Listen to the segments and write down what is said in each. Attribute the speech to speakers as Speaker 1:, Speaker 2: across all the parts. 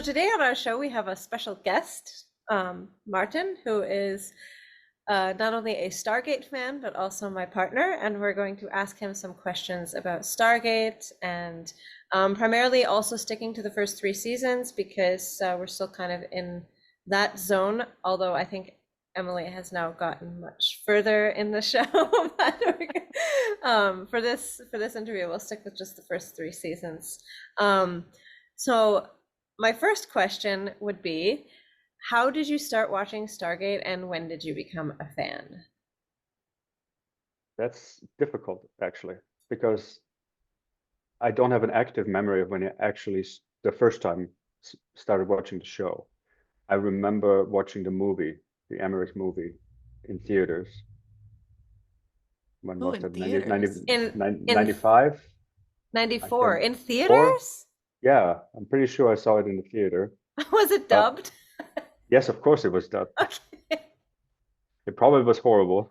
Speaker 1: today on our show, we have a special guest, Martin, who is not only a Stargate fan, but also my partner. And we're going to ask him some questions about Stargate and primarily also sticking to the first three seasons because we're still kind of in that zone. Although I think Emily has now gotten much further in the show. But for this interview, we'll stick with just the first three seasons. So my first question would be, how did you start watching Stargate and when did you become a fan?
Speaker 2: That's difficult, actually, because I don't have an active memory of when I actually, the first time, started watching the show. I remember watching the movie, the Emmerich movie, in theaters. When
Speaker 3: Oh,
Speaker 2: was
Speaker 3: in
Speaker 2: that?
Speaker 3: theaters.
Speaker 1: In
Speaker 2: 95? I
Speaker 1: 94
Speaker 2: can,
Speaker 1: in
Speaker 2: or
Speaker 1: theaters?
Speaker 2: yeah, I'm pretty sure I saw it in the theater.
Speaker 1: Was it
Speaker 2: But
Speaker 1: dubbed?
Speaker 2: yes, of course it was dubbed.
Speaker 1: Okay.
Speaker 2: It probably was horrible.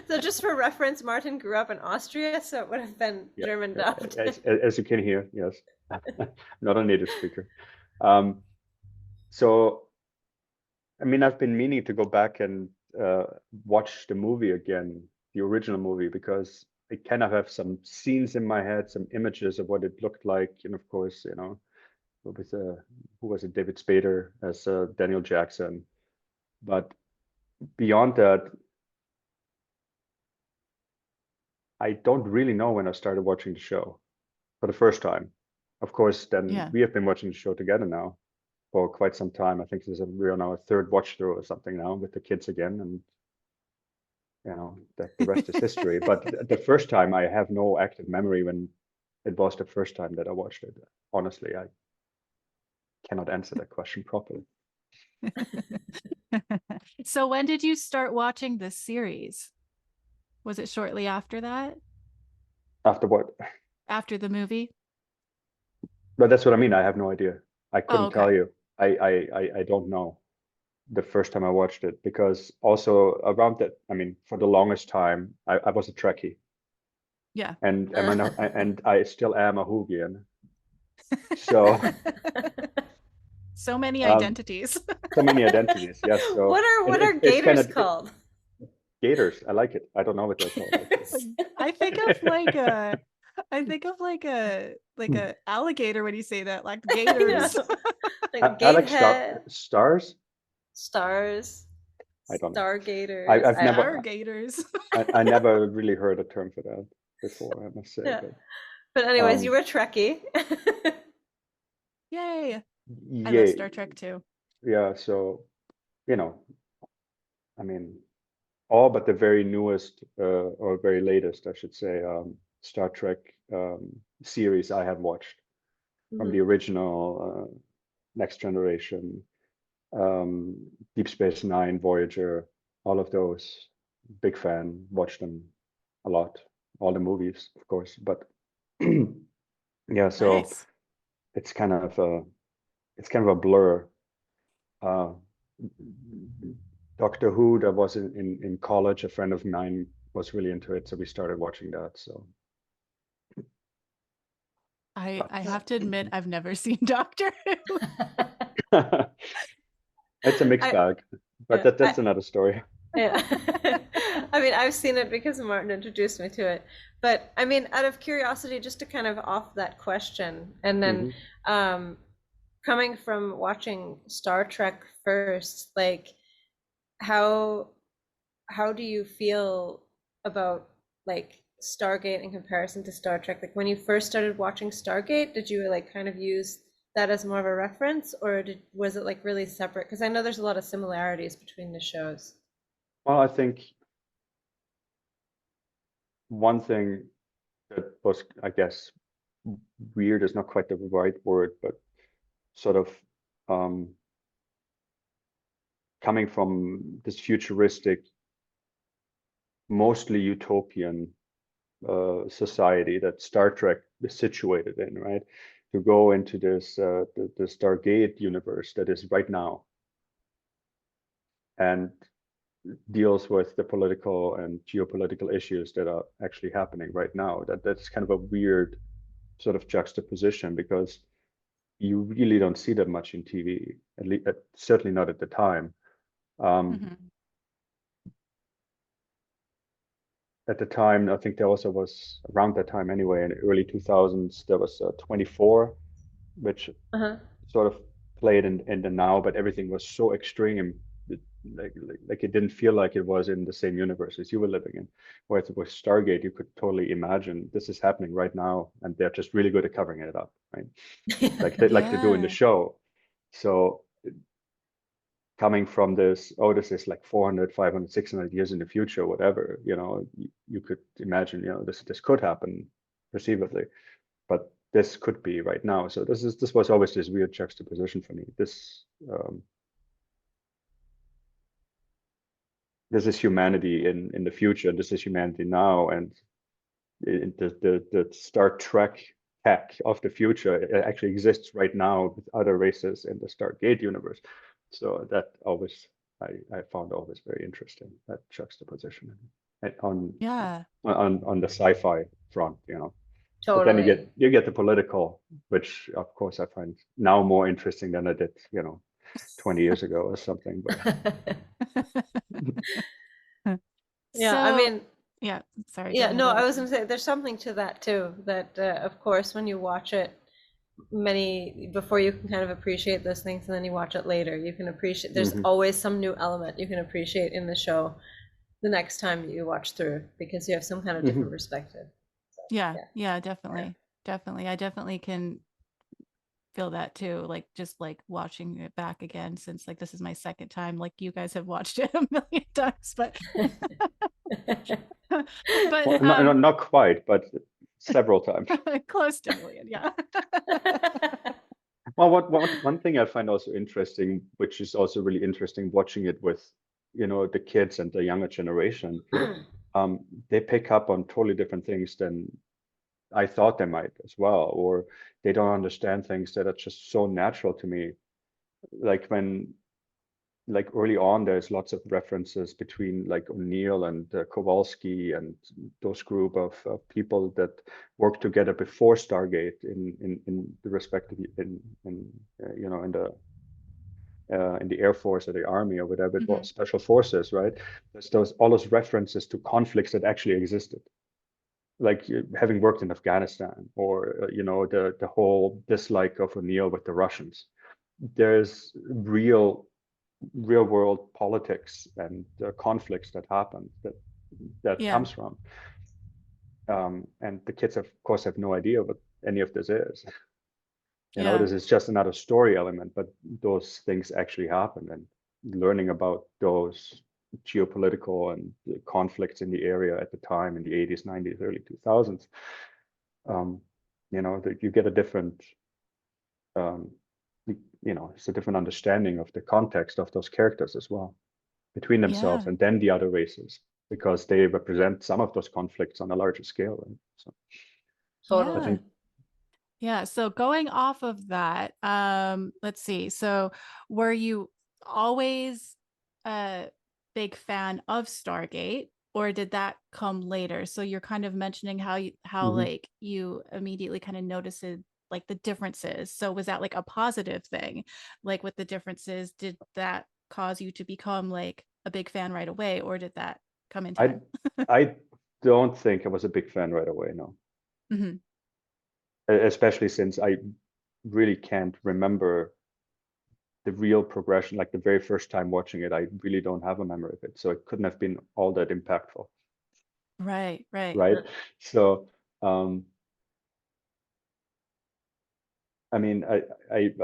Speaker 1: So just for reference, Martin grew up in Austria, so it would have been
Speaker 2: Yeah,
Speaker 1: German dubbed.
Speaker 2: as you can hear, yes, not a native speaker. Um, so, I mean, I've been meaning to go back and watch the movie again, the original movie, because I kind of have some scenes in my head, some images of what it looked like, and of course, with who was it, David Spader as Daniel Jackson. But beyond that, I don't really know when I started watching the show for the first time. Of course, then
Speaker 3: Yeah.
Speaker 2: we have been watching the show together now for quite some time. I think we're on our third watch through or something now with the kids again, and that the rest is history. But the first time, I have no active memory when it was the first time that I watched it. Honestly, I cannot answer that question properly.
Speaker 3: So when did you start watching this series? Was it shortly after that?
Speaker 2: After what?
Speaker 3: After the movie?
Speaker 2: But that's what I mean. I have no idea. I
Speaker 3: Oh,
Speaker 2: couldn't tell
Speaker 3: okay.
Speaker 2: you. I don't know the first time I watched it, because also around that, I mean, for the longest time, I was a Trekkie,
Speaker 3: Yeah.
Speaker 2: and I still am a Whovian. So
Speaker 3: So many
Speaker 2: um,
Speaker 3: identities.
Speaker 2: so many identities. Yes. So
Speaker 1: What are
Speaker 2: it's kind
Speaker 1: gators
Speaker 2: of
Speaker 1: called?
Speaker 2: gators. I like it. I don't know what they're called actually.
Speaker 3: I think of like a like
Speaker 2: Hmm.
Speaker 3: a alligator when you say that, like
Speaker 1: I know.
Speaker 3: gators.
Speaker 1: Like
Speaker 2: I like
Speaker 1: gatehead,
Speaker 2: stars.
Speaker 1: stars,
Speaker 2: I don't know.
Speaker 1: stargators.
Speaker 2: I've
Speaker 1: I don't know.
Speaker 2: never
Speaker 3: Stargators.
Speaker 2: I never really heard a term for that before, I must say.
Speaker 1: Yeah.
Speaker 2: But
Speaker 1: But anyways, you
Speaker 2: um,
Speaker 1: were Trekkie.
Speaker 3: Yay. I love
Speaker 2: yay,
Speaker 3: Star Trek too.
Speaker 2: yeah. So you know, I mean, all but the very newest or very latest, I should say, Star Trek series I have watched, from
Speaker 1: Mhm.
Speaker 2: the original Next Generation, Deep Space Nine, Voyager, all of those. Big fan, watched them a lot, all the movies, of course. But yeah, so
Speaker 3: Nice.
Speaker 2: it's kind of a it's kind of a blur. Uh, Doctor Who, that was in college. A friend of mine was really into it, so we started watching that. So,
Speaker 3: I
Speaker 2: but
Speaker 3: have to admit I've never seen Doctor Who.
Speaker 2: it's a mixed
Speaker 1: I
Speaker 2: bag, but
Speaker 3: Yeah.
Speaker 2: that's another story.
Speaker 1: Yeah. I mean, I've seen it because Martin introduced me to it. But I mean, out of curiosity, just to kind of off that question, and then
Speaker 2: Hmm.
Speaker 1: um, coming from watching Star Trek first, like how how do you feel about like Stargate in comparison to Star Trek? Like when you first started watching Stargate, did you like kind of use that as more of a reference, or was it like really separate? Because I know there's a lot of similarities between the shows.
Speaker 2: Well, I think one thing that was, I guess, weird is not quite the right word, but sort of um, coming from this futuristic, mostly utopian society that Star Trek is situated in, right? To go into this the Stargate universe that is right now and deals with the political and geopolitical issues that are actually happening right now. That's kind of a weird sort of juxtaposition, because you really don't see that much in TV, at least certainly not at the time.
Speaker 3: Mhm.
Speaker 2: At the time, I think there also was around that time anyway, in the early 2000s, there was 24, which
Speaker 1: Uh-huh.
Speaker 2: sort of played in the now, but everything was so extreme, like it didn't feel like it was in the same universe as you were living in. Whereas with Stargate, you could totally imagine this is happening right now, and they're just really good at covering it up, right? Like they do in the
Speaker 3: Yeah.
Speaker 2: show. So coming from this, oh, this is like 400, 500, 600 years in the future, whatever, you could imagine, this could happen perceivably, but this could be right now. So this was always this weird juxtaposition for me. This is humanity in the future, and this is humanity now, and the Star Trek tech of the future, it actually exists right now with other races in the Stargate universe. So that always I found always very interesting, that juxtaposition on
Speaker 3: Yeah.
Speaker 2: on the sci-fi front, But then
Speaker 1: Totally.
Speaker 2: you get the political, which of course I find now more interesting than I did, 20 years ago or something. But
Speaker 1: Yeah, I
Speaker 3: So,
Speaker 1: mean,
Speaker 3: yeah, sorry, go
Speaker 1: yeah,
Speaker 3: ahead,
Speaker 1: no, I
Speaker 3: Ed.
Speaker 1: was gonna say there's something to that too, that of course when you watch it before you can kind of appreciate those things, and then you watch it later, you can appreciate there's
Speaker 2: mhm,
Speaker 1: always some new element you can appreciate in the show the next time you watch through because you have some kind of different
Speaker 2: mhm.
Speaker 1: perspective. So,
Speaker 3: Yeah,
Speaker 1: yeah.
Speaker 3: yeah, definitely. Definitely. I definitely can feel that too. Like just like watching it back again since like this is my second time. Like you guys have watched it a million times, but
Speaker 2: Well,
Speaker 3: but
Speaker 2: not quite, but several times.
Speaker 3: close to a million, yeah.
Speaker 2: Well, one thing I find also interesting, which is also really interesting watching it with, the kids and the younger generation, they pick up on totally different things than I thought they might as well, or they don't understand things that are just so natural to me. Like like early on, there's lots of references between like O'Neill and Kowalski and those group of people that worked together before Stargate in the respective in in the Air Force or the Army or whatever it
Speaker 3: Mhm.
Speaker 2: was, Special Forces, right? There's all those references to conflicts that actually existed, like having worked in Afghanistan, or the whole dislike of O'Neill with the Russians. There's real world politics and conflicts that happen that
Speaker 3: Yeah.
Speaker 2: comes from, and the kids of course have no idea what any of this is.
Speaker 3: Yeah.
Speaker 2: This is just another story element, but those things actually happen, and learning about those geopolitical and conflicts in the area at the time in the 80s, 90s, early 2000s, that you get a different, um, it's a different understanding of the context of those characters as well, between themselves
Speaker 3: Yeah.
Speaker 2: and then the other races, because they represent some of those conflicts on a larger scale. Right? So I
Speaker 3: Yeah.
Speaker 1: Totally.
Speaker 2: think
Speaker 3: Yeah. So going off of that, let's see. So were you always a big fan of Stargate, or did that come later? So you're kind of mentioning how
Speaker 2: mhm.
Speaker 3: like you immediately kind of noticed like the differences. So was that like a positive thing? Like with the differences, did that cause you to become like a big fan right away, or did that come in
Speaker 2: I
Speaker 3: time?
Speaker 2: I don't think I was a big fan right away. No,
Speaker 3: Hmm.
Speaker 2: especially since I really can't remember the real progression. Like the very first time watching it, I really don't have a memory of it, so it couldn't have been all that impactful,
Speaker 3: Right, right.
Speaker 2: right? So, I mean, I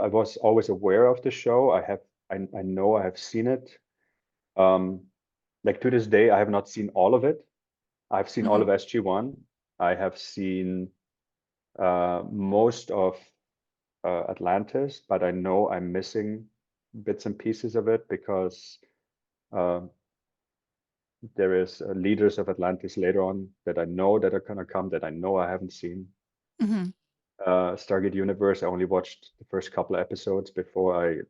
Speaker 2: was always aware of the show. I know I have seen it. Um, like to this day, I have not seen all of it. I've seen all
Speaker 3: Hmm.
Speaker 2: of SG1. I have seen most of Atlantis, but I know I'm missing bits and pieces of it because uh, there is leaders of Atlantis later on that I know that are gonna come that I know I haven't seen.
Speaker 3: Hmm.
Speaker 2: Stargate Universe, I only watched the first couple of episodes before I,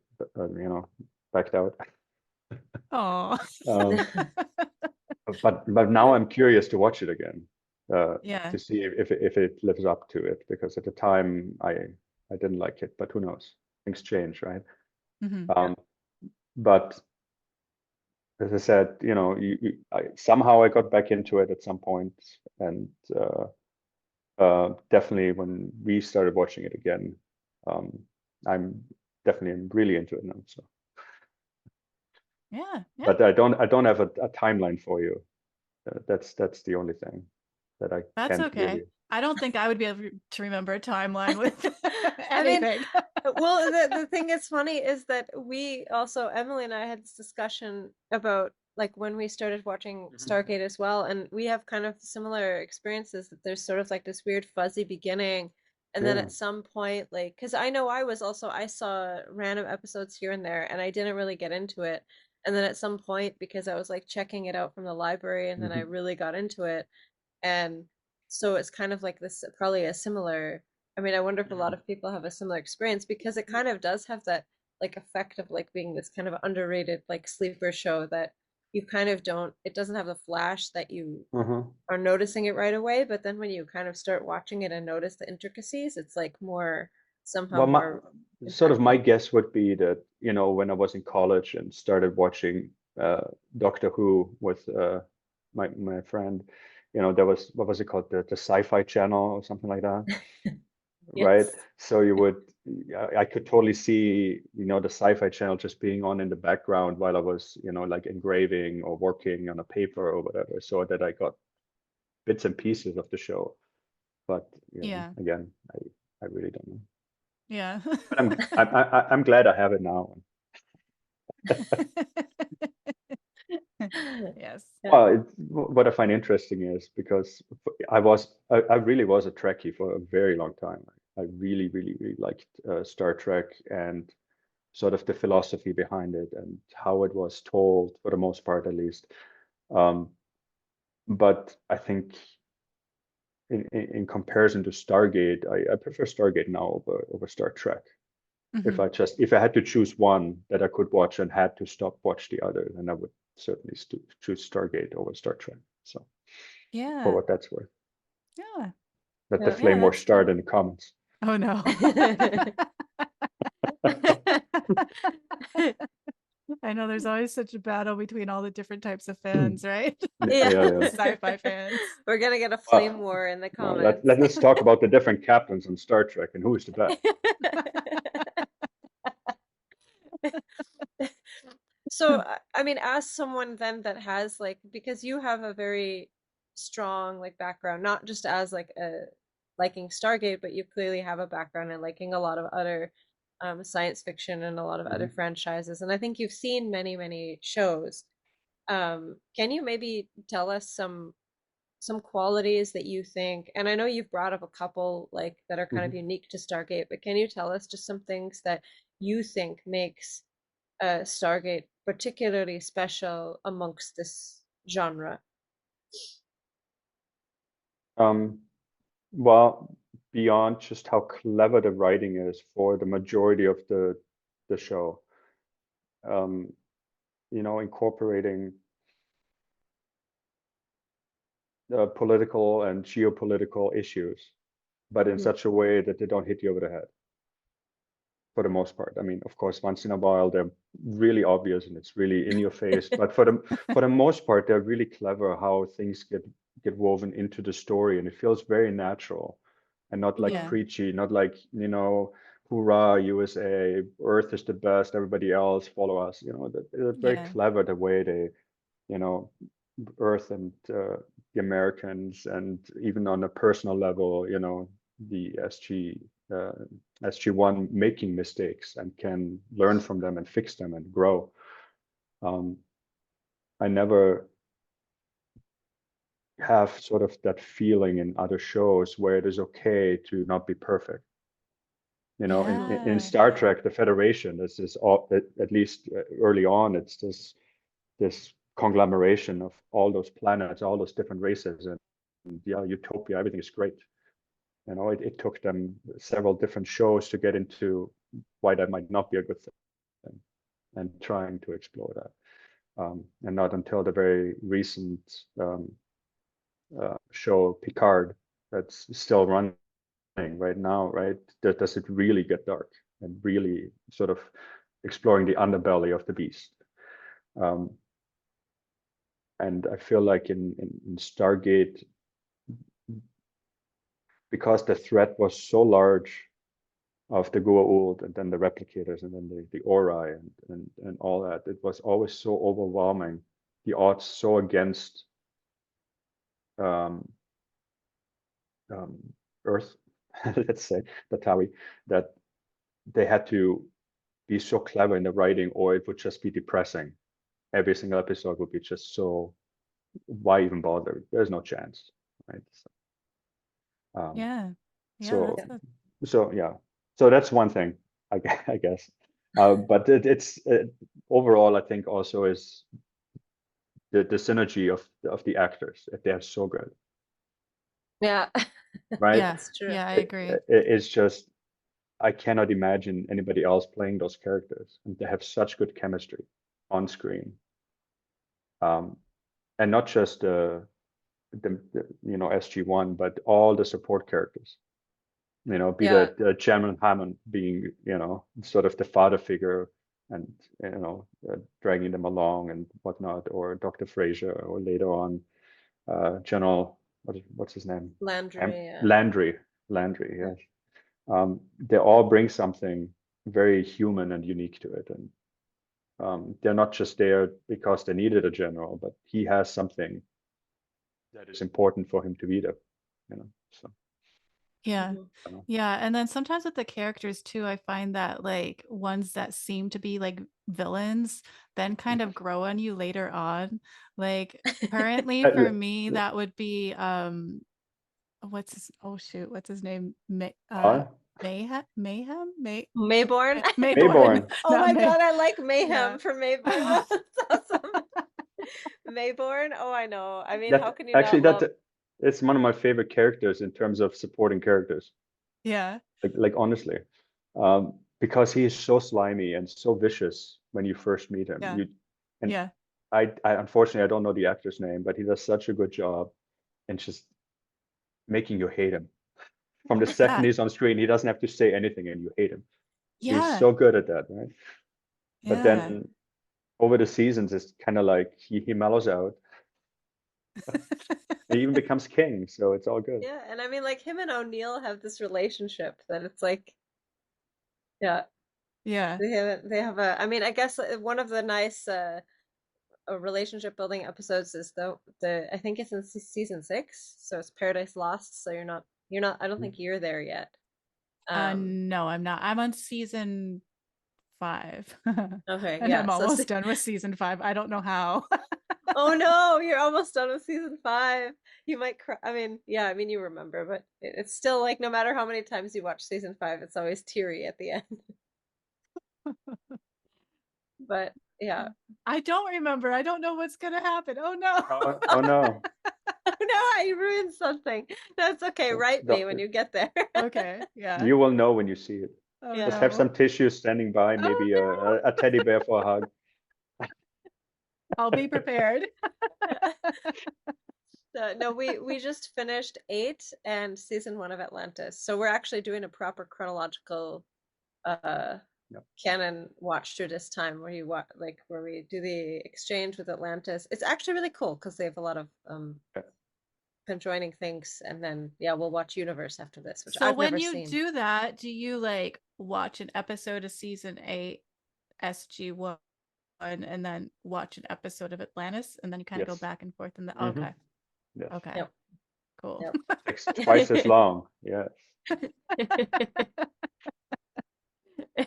Speaker 2: backed out.
Speaker 3: Oh.
Speaker 2: Um, but now I'm curious to watch it again,
Speaker 3: Yeah.
Speaker 2: to see if it lives up to it, because at the time I didn't like it, but who knows? Things change, right?
Speaker 3: Mhm.
Speaker 2: But as I said, somehow I got back into it at some point, and definitely when we started watching it again, um, I'm definitely really into it now. So,
Speaker 3: Yeah. Yeah.
Speaker 2: but I don't have a timeline for you. That's the only thing that I
Speaker 3: That's
Speaker 2: can't give
Speaker 3: okay.
Speaker 2: you.
Speaker 3: I don't think I would be able to remember a timeline with
Speaker 1: I mean,
Speaker 3: anything.
Speaker 1: well, the thing that's funny is that we also, Emily and I had this discussion about like when we started watching Stargate as well, and we have kind of similar experiences that there's sort of like this weird fuzzy beginning, and then
Speaker 2: Yeah.
Speaker 1: at some point, like, because I know I saw random episodes here and there, and I didn't really get into it, and then at some point, because I was like checking it out from the library, and then I really got into it, and so it's kind of like this, probably a similar, I mean, I wonder if a lot of people have a similar experience because it kind of does have that like effect of like being this kind of underrated like sleeper show that you kind of don't, it doesn't have the flash that you
Speaker 2: Uh-huh.
Speaker 1: are noticing it right away, but then when you kind of start watching it and notice the intricacies, it's like more, somehow
Speaker 2: Well,
Speaker 1: more
Speaker 2: sort of my
Speaker 1: impactful.
Speaker 2: guess would be that, when I was in college and started watching Doctor Who with my friend, there was, what was it called, the sci-fi channel or something like that, right?
Speaker 1: Yes.
Speaker 2: So I could totally see, the sci-fi channel just being on in the background while I was, like engraving or working on a paper or whatever, so that I got bits and pieces of the show. But
Speaker 3: Yeah.
Speaker 2: again, I really don't know.
Speaker 3: Yeah.
Speaker 2: But I'm glad I have it now.
Speaker 3: Yes.
Speaker 1: Yeah.
Speaker 2: Well, what I find interesting is because I really was a Trekkie for a very long time. I really, really, really liked Star Trek and sort of the philosophy behind it and how it was told, for the most part, at least. Um, but I think in comparison to Stargate, I prefer Stargate now over Star Trek.
Speaker 3: Mhm.
Speaker 2: If I had to choose one that I could watch and had to stop watch the other, then I would certainly choose Stargate over Star Trek. So for
Speaker 3: Yeah.
Speaker 2: what that's worth,
Speaker 3: Yeah.
Speaker 2: let the
Speaker 1: Yeah.
Speaker 3: Yeah,
Speaker 2: flame war
Speaker 3: that's true.
Speaker 2: start in the comments.
Speaker 3: Oh no. I know there's always such a battle between all the different types of fans, right?
Speaker 2: Yeah,
Speaker 1: Yeah.
Speaker 2: yeah.
Speaker 3: The sci-fi fans.
Speaker 1: We're gonna get a flame
Speaker 2: Well,
Speaker 1: war in the
Speaker 2: well,
Speaker 1: comments.
Speaker 2: let's talk about the different captains on Star Trek and who is the best.
Speaker 1: So, I mean, as someone then that has like, because you have a very strong like background, not just as like a liking Stargate, but you clearly have a background in liking a lot of other science fiction and a lot of other
Speaker 2: Mhm.
Speaker 1: franchises. And I think you've seen many, many shows. Can you maybe tell us some qualities that you think, and I know you've brought up a couple like that are kind of
Speaker 2: Mhm.
Speaker 1: unique to Stargate, but can you tell us just some things that you think makes Stargate particularly special amongst this genre?
Speaker 2: Um, well, beyond just how clever the writing is for the majority of the show, um, incorporating political and geopolitical issues, but in
Speaker 1: Mhm.
Speaker 2: such a way that they don't hit you over the head for the most part. I mean, of course, once in a while they're really obvious and it's really in your face, but for the most part, they're really clever how things get woven into the story, and it feels very natural and not like
Speaker 3: Yeah.
Speaker 2: preachy, not like, hoorah, USA, Earth is the best, everybody else follow us. They're very
Speaker 3: Yeah.
Speaker 2: clever the way they, you know, Earth and the Americans, and even on a personal level, the uh, SG1 making mistakes and can learn from them and fix them and grow. Um, I never have sort of that feeling in other shows where it is okay to not be perfect. In
Speaker 3: Yeah.
Speaker 2: Star
Speaker 3: Yeah.
Speaker 2: Trek, the Federation is this all, at least early on, it's this conglomeration of all those planets, all those different races, and yeah, utopia, everything is great. It took them several different shows to get into why that might not be a good thing and trying to explore that. And not until the very recent show Picard that's still running right now, right? Does it really get dark and really sort of exploring the underbelly of the beast? And I feel like in Stargate, because the threat was so large of the Goa'uld and then the replicators and then the Ori and all that, it was always so overwhelming. The odds so against um, Earth, let's say, the Tawi, that they had to be so clever in the writing, or it would just be depressing. Every single episode would be just so, why even bother? There's no chance, right?
Speaker 3: Yeah. Yeah,
Speaker 2: So,
Speaker 3: that's
Speaker 2: so yeah, so that's one thing, I guess. But it's overall, I think also is the synergy of the actors. They are so good,
Speaker 1: Yeah,
Speaker 2: right?
Speaker 3: yeah.
Speaker 1: that's true.
Speaker 3: Yeah, I agree.
Speaker 2: It's just I cannot imagine anybody else playing those characters, and they have such good chemistry on screen. And not just the SG1, but all the support characters. Be
Speaker 1: Yeah,
Speaker 2: that Chairman Hammond being, sort of the father figure and, dragging them along and whatnot, or Dr. Fraser, or later on, General, what's his name?
Speaker 1: Landry.
Speaker 2: Landry, yes. They all bring something very human and unique to it. And they're not just there because they needed a general, but he has something that is important for him to be there, so.
Speaker 3: Yeah.
Speaker 1: Mhm.
Speaker 3: Yeah. And then sometimes with the characters too, I find that like ones that seem to be like villains then kind of grow on you later on. Like currently for me, that would be what's his name?
Speaker 2: Are
Speaker 3: Mayhem?
Speaker 1: Mayborn.
Speaker 3: Mayborn,
Speaker 2: Mayborn.
Speaker 1: Oh
Speaker 3: not
Speaker 1: my
Speaker 3: May.
Speaker 1: God, I like
Speaker 3: Yeah.
Speaker 1: Mayhem for Mayborn. That's awesome. Mayborn. Oh, I know. I mean, how
Speaker 2: That
Speaker 1: can you
Speaker 2: actually
Speaker 1: not
Speaker 2: that
Speaker 1: love?
Speaker 2: it's one of my favorite characters in terms of supporting characters.
Speaker 3: Yeah.
Speaker 2: Like honestly, because he is so slimy and so vicious when you first meet him.
Speaker 3: Yeah.
Speaker 2: And
Speaker 3: Yeah.
Speaker 2: I unfortunately I don't know the actor's name, but he does such a good job in just making you hate him. From the second
Speaker 3: Yeah.
Speaker 2: he's on screen, he doesn't have to say anything and you hate him. He's
Speaker 3: Yeah.
Speaker 2: so good at that, right? But
Speaker 3: Yeah.
Speaker 2: then over the seasons, it's kind of like he mellows out. He even becomes king, so it's all good.
Speaker 1: Yeah, and I mean, like him and O'Neill have this relationship that it's like, yeah,
Speaker 3: Yeah.
Speaker 1: they have a. I mean, I guess one of the nice relationship building episodes is the I think it's in season 6, so it's Paradise Lost. So you're not. I don't think you're there yet.
Speaker 3: No, I'm not. I'm on season 5.
Speaker 1: Okay,
Speaker 3: And
Speaker 1: yeah.
Speaker 3: I'm
Speaker 1: So
Speaker 3: almost done with season 5. I don't know how.
Speaker 1: oh no, you're almost done with season 5. You might cry. I mean, yeah, I mean you remember, but it's still like no matter how many times you watch season 5, it's always teary at the end. But yeah.
Speaker 3: I don't remember. I don't know what's gonna happen. Oh no.
Speaker 2: Oh no.
Speaker 1: Oh no, I ruined something. That's okay. Write me when you get there.
Speaker 3: Okay. Yeah.
Speaker 2: You will know when you see it.
Speaker 3: Oh
Speaker 2: Just
Speaker 1: Yeah.
Speaker 2: have
Speaker 3: no.
Speaker 2: some tissues standing by,
Speaker 3: Oh
Speaker 2: maybe
Speaker 3: no.
Speaker 2: a teddy bear for a hug.
Speaker 3: I'll be prepared.
Speaker 1: No, we just finished 8 and season 1 of Atlantis. So we're actually doing a proper chronological
Speaker 2: Yep.
Speaker 1: canon watch through this time where you watch like where we do the exchange with Atlantis. It's actually really cool because they have a lot of conjoining things, and then yeah, we'll watch Universe after this, which
Speaker 3: So
Speaker 1: I've
Speaker 3: when
Speaker 1: never
Speaker 3: you
Speaker 1: seen.
Speaker 3: do that, do you like watch an episode of season 8 SG1 and then watch an episode of Atlantis and then you kind of go
Speaker 2: Yes.
Speaker 3: back and forth in the
Speaker 2: Mm-hmm.
Speaker 3: okay.
Speaker 2: Yes.
Speaker 3: Okay.
Speaker 1: Yep.
Speaker 3: Cool.
Speaker 1: Yep.
Speaker 2: Takes twice as long. Yes.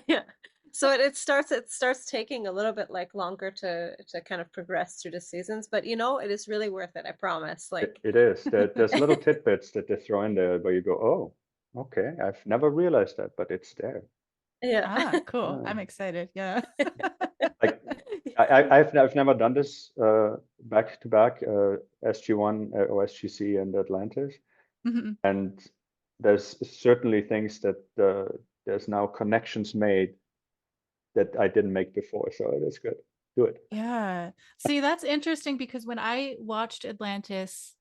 Speaker 1: Yeah. So it starts taking a little bit like longer to kind of progress through the seasons, but it is really worth it, I promise. Like
Speaker 2: It is. There's little tidbits that they throw in there where you go, oh, okay, I've never realized that, but it's there.
Speaker 1: yeah.
Speaker 3: Cool.
Speaker 2: Uh,
Speaker 3: I'm excited. Yeah.
Speaker 2: like I've never done this back to back SG1 or SGC and Atlantis,
Speaker 3: Mhm.
Speaker 2: and there's certainly things that there's now connections made that I didn't make before, so it is good. Do it.
Speaker 3: Yeah. See, that's interesting because when I watched Atlantis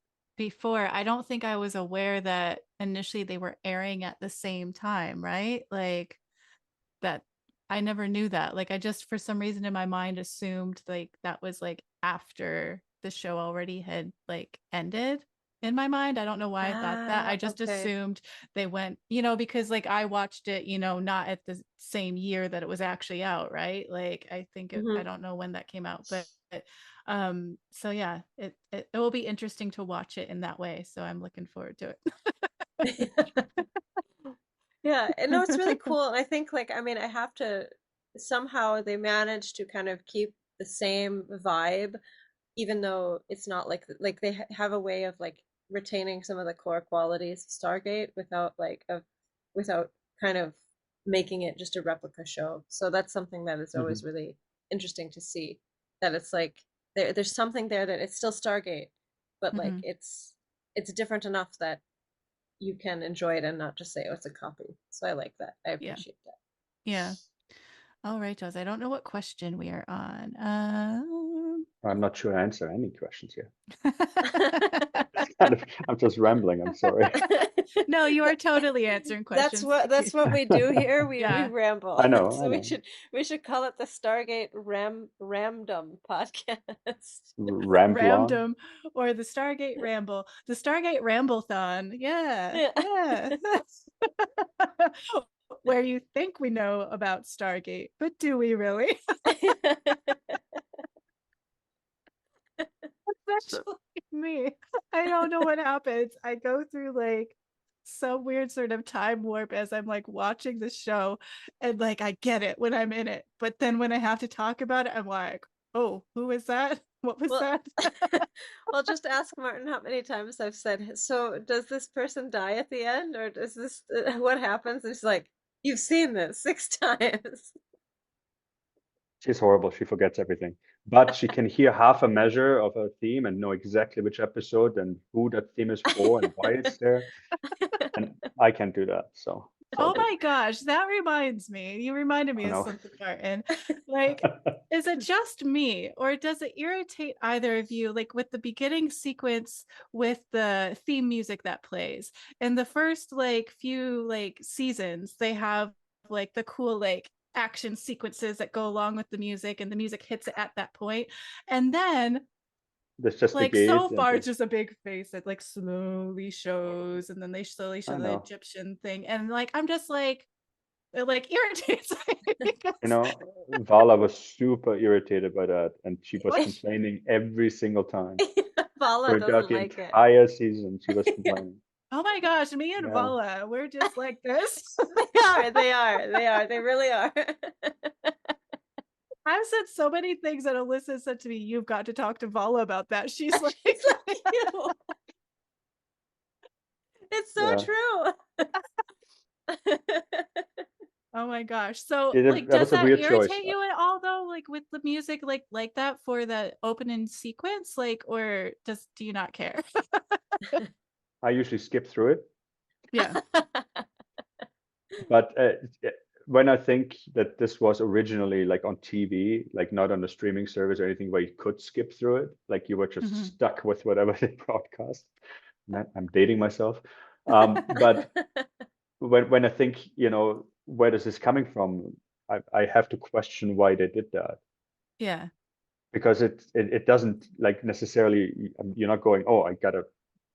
Speaker 3: before, I don't think I was aware that initially they were airing at the same time, right? Like that I never knew that. Like I just for some reason in my mind assumed like that was like after the show already had like ended in my mind. I don't know why I thought that. I just
Speaker 1: Okay.
Speaker 3: assumed they went, you know, because like I watched it, you know, not at the same year that it was actually out, right? Like I think I
Speaker 1: Mhm.
Speaker 3: don't know when that came out, but so yeah, it will be interesting to watch it in that way. So I'm looking forward to
Speaker 1: Yeah, and no, it's really
Speaker 3: it.
Speaker 1: cool. And I think like I mean, I have to somehow they managed to kind of keep the same vibe, even though it's not like they have a way of like retaining some of the core qualities of Stargate without kind of making it just a replica show. So that's something that is
Speaker 2: Hmm.
Speaker 1: always really interesting to see. That it's like there's something there that it's still Stargate, but like
Speaker 3: Mhm.
Speaker 1: it's different enough that you can enjoy it and not just say, oh, it's a copy. So I like that. I
Speaker 3: Yeah.
Speaker 1: appreciate
Speaker 3: Yeah. All right, Joz. I don't know what question we are on.
Speaker 2: I'm not sure I answer any questions here.
Speaker 1: that.
Speaker 2: Kind of, I'm just rambling. I'm sorry.
Speaker 3: No, you are totally answering
Speaker 1: That's
Speaker 3: questions.
Speaker 1: what we do here. We
Speaker 3: Yeah.
Speaker 1: ramble.
Speaker 2: I know. I
Speaker 1: So
Speaker 2: know.
Speaker 1: we should call it the Stargate Ramdom podcast.
Speaker 2: Ramblon.
Speaker 3: Random or the Stargate Ramble. The Stargate Ramblethon. Yeah.
Speaker 1: Yeah.
Speaker 3: Yeah. Where you think we know about Stargate, but do we really? That's actually me. I don't know what happens. I go through like some weird sort of time warp as I'm like watching the show and like I get it when I'm in it. But then when I have to talk about it, I'm like, oh, who is that? What was
Speaker 1: Well,
Speaker 3: that?
Speaker 1: well, just ask Martin how many times I've said, so does this person die at the end, or does this what happens? And she's like, you've seen this 6 times.
Speaker 2: She's horrible. She forgets everything. But she can hear half a measure of a theme and know exactly which episode and who that theme is for and why it's there. And I can't do that. So it's all
Speaker 3: Oh
Speaker 2: good.
Speaker 3: my gosh, that reminds me. You reminded me
Speaker 2: Oh
Speaker 3: of
Speaker 2: no.
Speaker 3: something, Martin. Like, is it just me, or does it irritate either of you? Like with the beginning sequence with the theme music that plays. In the first like few like seasons, they have like the cool like action sequences that go along with the music, and the music hits it at that point. And then
Speaker 2: There's just the
Speaker 3: like
Speaker 2: gate
Speaker 3: so
Speaker 2: and
Speaker 3: far
Speaker 2: the,
Speaker 3: it's just a big face that like slowly shows, and then they slowly show
Speaker 2: I
Speaker 3: the
Speaker 2: know.
Speaker 3: Egyptian thing, and like I'm just like it like irritates me
Speaker 2: You
Speaker 3: because
Speaker 2: know, Vala was super irritated by that and she was complaining every single time.
Speaker 1: Vala
Speaker 2: Throughout
Speaker 1: doesn't
Speaker 2: the
Speaker 1: like it.
Speaker 2: entire season, she was
Speaker 1: Yeah.
Speaker 2: complaining.
Speaker 3: oh my gosh, me and
Speaker 2: Yeah.
Speaker 3: Vala, we're just like this.
Speaker 1: They really are.
Speaker 3: I've said so many things that Alyssa said to me, you've got to talk to Vala about that. She's like
Speaker 1: She's like you. It's so
Speaker 2: Yeah.
Speaker 1: true.
Speaker 3: oh my gosh, so like
Speaker 2: That
Speaker 3: does
Speaker 2: was a
Speaker 3: that
Speaker 2: weird choice.
Speaker 3: irritate you at all though, like with the music like that for the opening sequence, like, or do you not care?
Speaker 2: I usually skip through it,
Speaker 3: Yeah.
Speaker 2: but when I think that this was originally like on TV, like not on a streaming service or anything where you could skip through it, like you were just
Speaker 3: Mhm.
Speaker 2: stuck with whatever they broadcast. I'm dating myself. But when I think, where this is coming from, I have to question why they did that.
Speaker 3: Yeah.
Speaker 2: Because it doesn't like necessarily, you're not going, oh, I gotta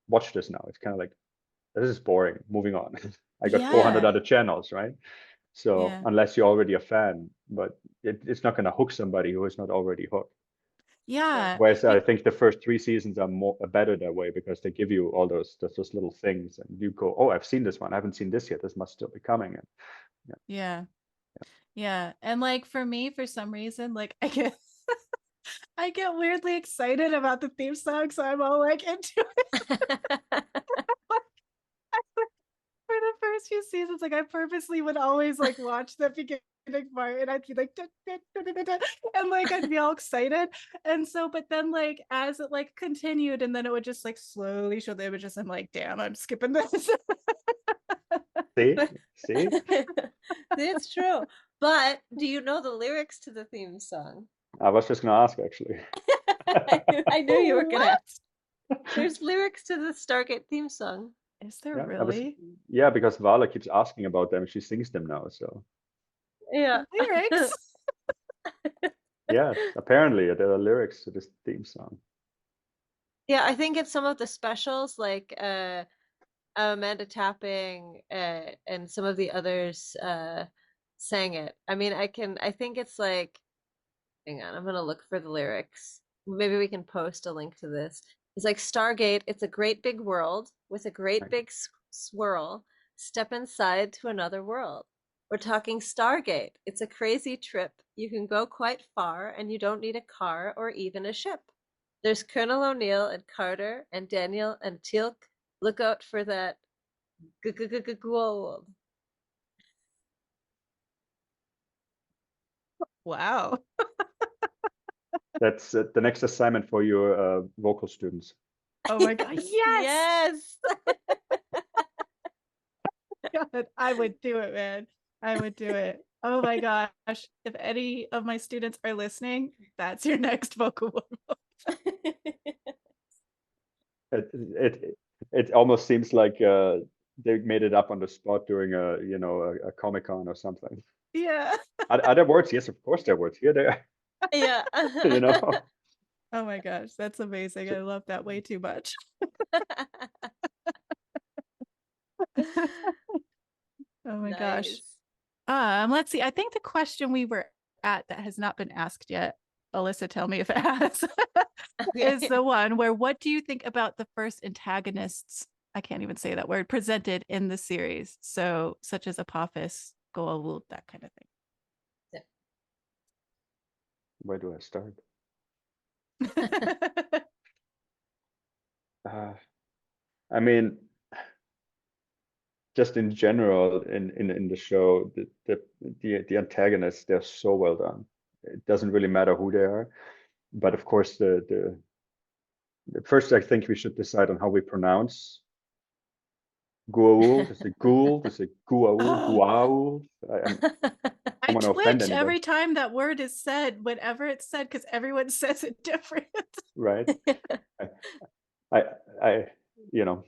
Speaker 2: watch this now. It's kind of like, this is boring. Moving on. I got 400
Speaker 3: Yeah.
Speaker 2: other channels, right? So
Speaker 3: Yeah.
Speaker 2: unless you're already a fan, but it's not going to hook somebody who is not already hooked.
Speaker 1: Sure.
Speaker 3: Yeah.
Speaker 2: Whereas I think the first 3 seasons are more better that way because they give you all those little things, and you go, oh, I've seen this one. I haven't seen this yet. This must still be coming. And yeah,
Speaker 3: Yeah. Yeah. And like for me, for some reason, like I get I get weirdly excited about the theme song, so I'm all like into it. For the first few seasons, like I purposely would always like watch the beginning part, and I'd be like, "Da, da, da, da, da, da," and like I'd be all excited. And so, but then like as it like continued, and then it would just like slowly show the images. I'm like, damn, I'm skipping this.
Speaker 2: see,
Speaker 1: It's true. But do you know the lyrics to the theme song?
Speaker 2: I was just going to ask actually.
Speaker 1: I knew you were gonna
Speaker 3: What?
Speaker 1: ask. There's lyrics to the Stargate theme song.
Speaker 3: Is there
Speaker 2: Yeah,
Speaker 3: really?
Speaker 2: yeah, because Vala keeps asking about them. She sings them now. So
Speaker 1: Yeah.
Speaker 3: Lyrics?
Speaker 2: yeah, apparently there are lyrics to this theme song.
Speaker 1: Yeah, I think it's some of the specials like Amanda Tapping and some of the others sang it. I mean, I think it's like, hang on, I'm gonna look for the lyrics. Maybe we can post a link to this. It's like Stargate, it's a great big world with a great
Speaker 2: Right.
Speaker 1: big swirl. Step inside to another world. We're talking Stargate. It's a crazy trip. You can go quite far and you don't need a car or even a ship. There's Colonel O'Neill and Carter and Daniel and Teal'c. Look out for that gold.
Speaker 3: Wow.
Speaker 2: That's the next assignment for your vocal students.
Speaker 3: Oh my God. Yes.
Speaker 1: Yes.
Speaker 3: God, I would do it, man. I would do it. Oh my gosh. If any of my students are listening, that's your next vocal warm-up.
Speaker 2: It almost seems like they made it up on the spot during a Comic-Con or something.
Speaker 3: Yeah.
Speaker 2: Are there words? Yes, of course there are words. Here they are.
Speaker 1: Yeah.
Speaker 2: You know.
Speaker 3: Oh my gosh, that's amazing. I love that way too much. Oh my gosh.
Speaker 1: Nice.
Speaker 3: Let's see. I think the question we were at that has not been asked yet, Alyssa, tell me if it has, is
Speaker 1: Okay.
Speaker 3: the one where what do you think about the first antagonists? I can't even say that word presented in the series. So, such as Apophis, Goa'uld, that kind of
Speaker 2: Where do I start?
Speaker 3: thing.
Speaker 2: Uh, I mean, just in general, in the show, the antagonists, they're so well done. It doesn't really matter who they are, but of course, the first, I think we should decide on how we pronounce Goa'uld. Is it Gould? Is it Gua'uld? Gua'uld? I
Speaker 3: I
Speaker 2: don't want to offend
Speaker 3: twitch
Speaker 2: anybody,
Speaker 3: every time that word is said, whenever it's said, because everyone says it different.
Speaker 2: right? I, I, I, you know,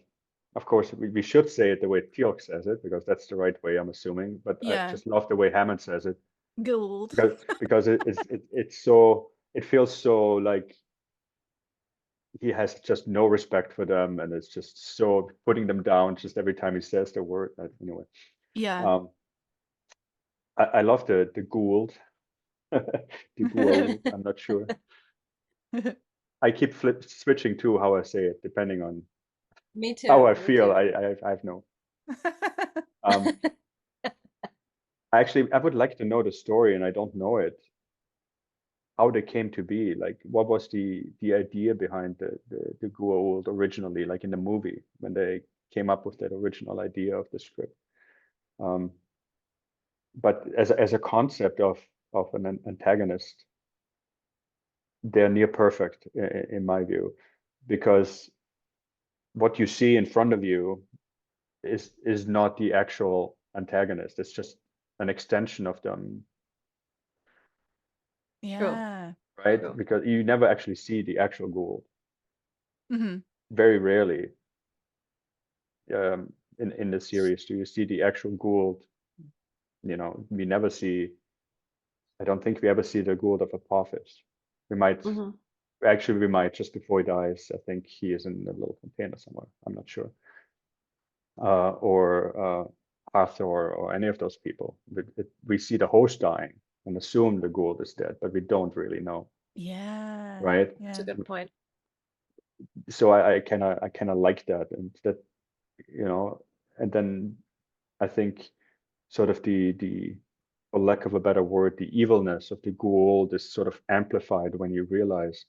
Speaker 2: of course, we should say it the way Teal'c says it because that's the right way, I'm assuming. But I
Speaker 3: Yeah,
Speaker 2: just love the way Hammond says it
Speaker 3: Gould.
Speaker 2: because it's so it feels so like he has just no respect for them, and it's just so putting them down just every time he says the word. Anyway,
Speaker 3: Yeah.
Speaker 2: um, I love the Gould, the Goa'uld. I'm not sure. I keep switching to how I say it depending on
Speaker 1: Me
Speaker 2: how
Speaker 1: too.
Speaker 2: I
Speaker 1: Me
Speaker 2: feel.
Speaker 1: too.
Speaker 2: I have no. Um, I would like to know the story, and I don't know it. How they came to be, like what was the idea behind the Goa'uld originally, like in the movie when they came up with that original idea of the script. Um, but as a concept of an antagonist, they're near perfect in my view, because what you see in front of you is not the actual antagonist. It's just an extension of them,
Speaker 1: True.
Speaker 3: Yeah.
Speaker 2: right?
Speaker 1: True.
Speaker 2: Because you never actually see the actual Goa'uld.
Speaker 3: Hmm.
Speaker 2: Very rarely in the series do you see the actual Goa'uld. We never see. I don't think we ever see the Goa'uld of Apophis. We might
Speaker 1: Hmm.
Speaker 2: actually, we might just before he dies. I think he is in a little container somewhere. I'm not sure. Or Hathor or any of those people. We see the host dying and assume the Goa'uld is dead, but we don't really know,
Speaker 3: Yeah.
Speaker 2: right?
Speaker 1: That's a
Speaker 3: Yeah.
Speaker 1: good point.
Speaker 2: So I kind of like that, and that you know, and then I think sort of the for lack of a better word, the evilness of the Goa'uld is sort of amplified when you realize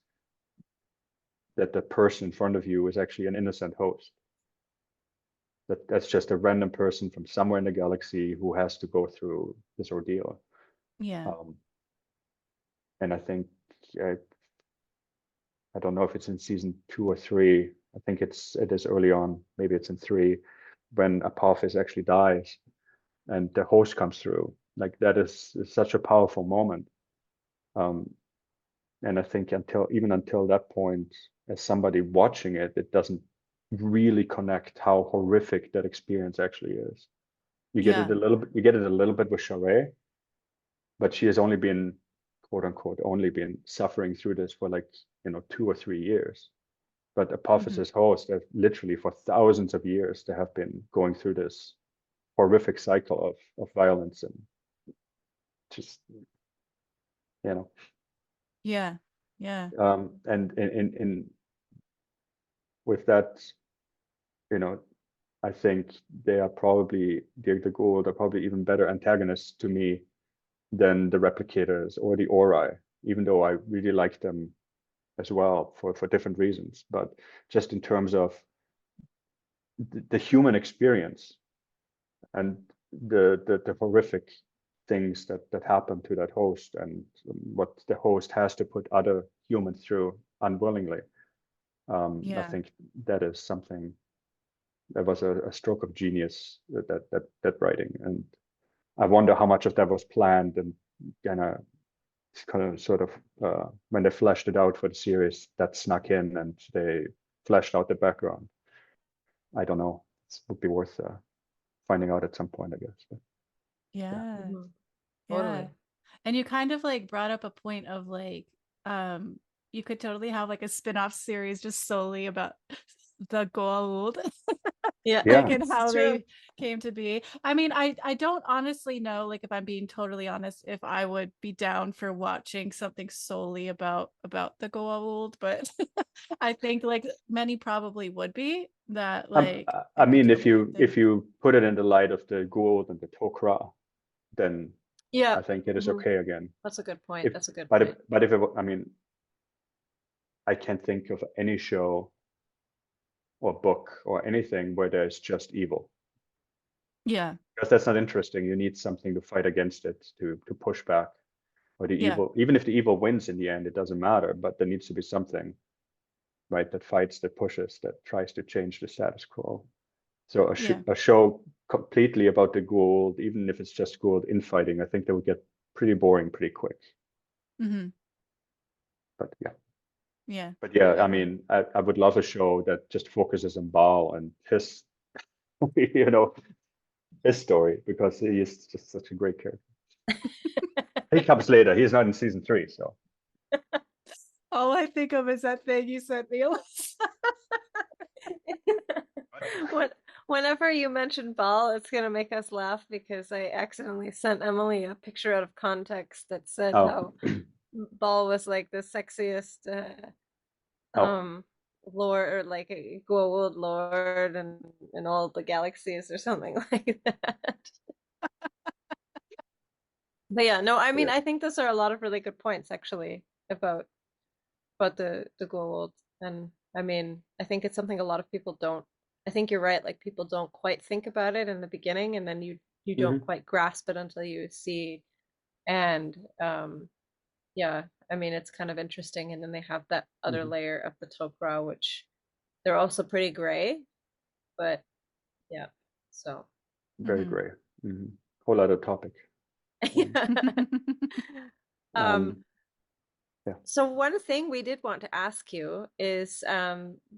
Speaker 2: that the person in front of you is actually an innocent host. That's just a random person from somewhere in the galaxy who has to go through this ordeal.
Speaker 3: Yeah.
Speaker 2: Um, and I think I, I don't know if it's in season 2 or 3. I think it is early on. Maybe it's in 3 when Apophis actually dies and the host comes through. Like that is such a powerful moment. Um, And I think even until that point, as somebody watching it, it doesn't really connect how horrific that experience actually is. You get it
Speaker 3: Yeah.
Speaker 2: a little bit, you get it a little bit with Charest, but she has only been, quote unquote, only been suffering through this for like, 2 or 3 years. But
Speaker 3: Mhm.
Speaker 2: Apophysis hosts have literally for thousands of years, they have been going through this horrific cycle of violence and just, you know,
Speaker 3: Yeah. Yeah.
Speaker 2: and in with that, you know, I think they are probably the Goa'uld are probably even better antagonists to me than the replicators or the Ori, even though I really like them as well for different reasons. But just in terms of the human experience and the horrific things that happen to that host and what the host has to put other humans through unwillingly. I
Speaker 3: Yeah.
Speaker 2: think that is something that was a stroke of genius, that writing, and I wonder how much of that was planned and kind of sort of when they fleshed it out for the series, that snuck in and they fleshed out the background. I don't know. It would be worth finding out at some point, I guess. But yeah.
Speaker 3: Yeah.
Speaker 1: Mhm.
Speaker 3: Yeah.
Speaker 1: Totally.
Speaker 3: And you kind of like brought up a point of like, um, you could totally have like a spin-off series just solely about the Goa'uld.
Speaker 1: Yeah,
Speaker 3: Like
Speaker 2: Yeah.
Speaker 3: and
Speaker 1: it's
Speaker 3: how
Speaker 1: true.
Speaker 3: they came to be. I mean, I don't honestly know, like if I'm being totally honest, if I would be down for watching something solely about the Goa'uld, but I think like many probably would be that like
Speaker 2: I
Speaker 3: it could
Speaker 2: mean, if
Speaker 3: totally
Speaker 2: you
Speaker 3: fit.
Speaker 2: if you put it in the light of the Goa'uld and the Tok'ra, then
Speaker 1: Yeah.
Speaker 2: I think it is
Speaker 1: Mhm.
Speaker 2: okay again.
Speaker 1: That's a good point.
Speaker 2: If
Speaker 1: That's a good
Speaker 2: but if
Speaker 1: point.
Speaker 2: but if it, I mean, I can't think of any show or book or anything where there's just evil,
Speaker 3: Yeah.
Speaker 2: because that's not interesting. You need something to fight against it, to push back, or the
Speaker 3: Yeah.
Speaker 2: evil. Even if the evil wins in the end, it doesn't matter. But there needs to be something, right, that fights, that pushes, that tries to change the status quo. So
Speaker 3: Yeah.
Speaker 2: a show completely about the Goa'uld, even if it's just Goa'uld infighting, I think that would get pretty boring pretty quick.
Speaker 3: Hmm.
Speaker 2: But yeah.
Speaker 3: Yeah.
Speaker 2: But yeah, I
Speaker 3: Yeah.
Speaker 2: mean, I would love a show that just focuses on Baal and his, you know, his story, because he is just such a great character. He comes later. He's not in season 3, so.
Speaker 3: All I think of is that thing you sent me, Alyssa.
Speaker 1: What, whenever you mention Ball, it's gonna make us laugh because I accidentally sent Emily a picture out of context that said
Speaker 2: Oh,
Speaker 1: how Ball was like the sexiest
Speaker 2: oh,
Speaker 1: um lord, or like a Goa'uld lord in all the galaxies or something like that. But yeah, no, I mean,
Speaker 2: yeah.
Speaker 1: I think those are a lot of really good points actually about the Goa'uld, and I mean, I think it's something a lot of people don't. I think you're right. Like people don't quite think about it in the beginning, and then you don't
Speaker 2: Hmm.
Speaker 1: quite grasp it until you see. And yeah, I mean, it's kind of interesting. And then they have that other
Speaker 2: Hmm.
Speaker 1: layer of the Tok'ra, which they're also pretty gray, but yeah. So
Speaker 2: Very
Speaker 3: Hmm.
Speaker 2: great. Whole other topic. Um,
Speaker 1: yeah. Um,
Speaker 2: um, yeah,
Speaker 1: So one thing we did want to ask you is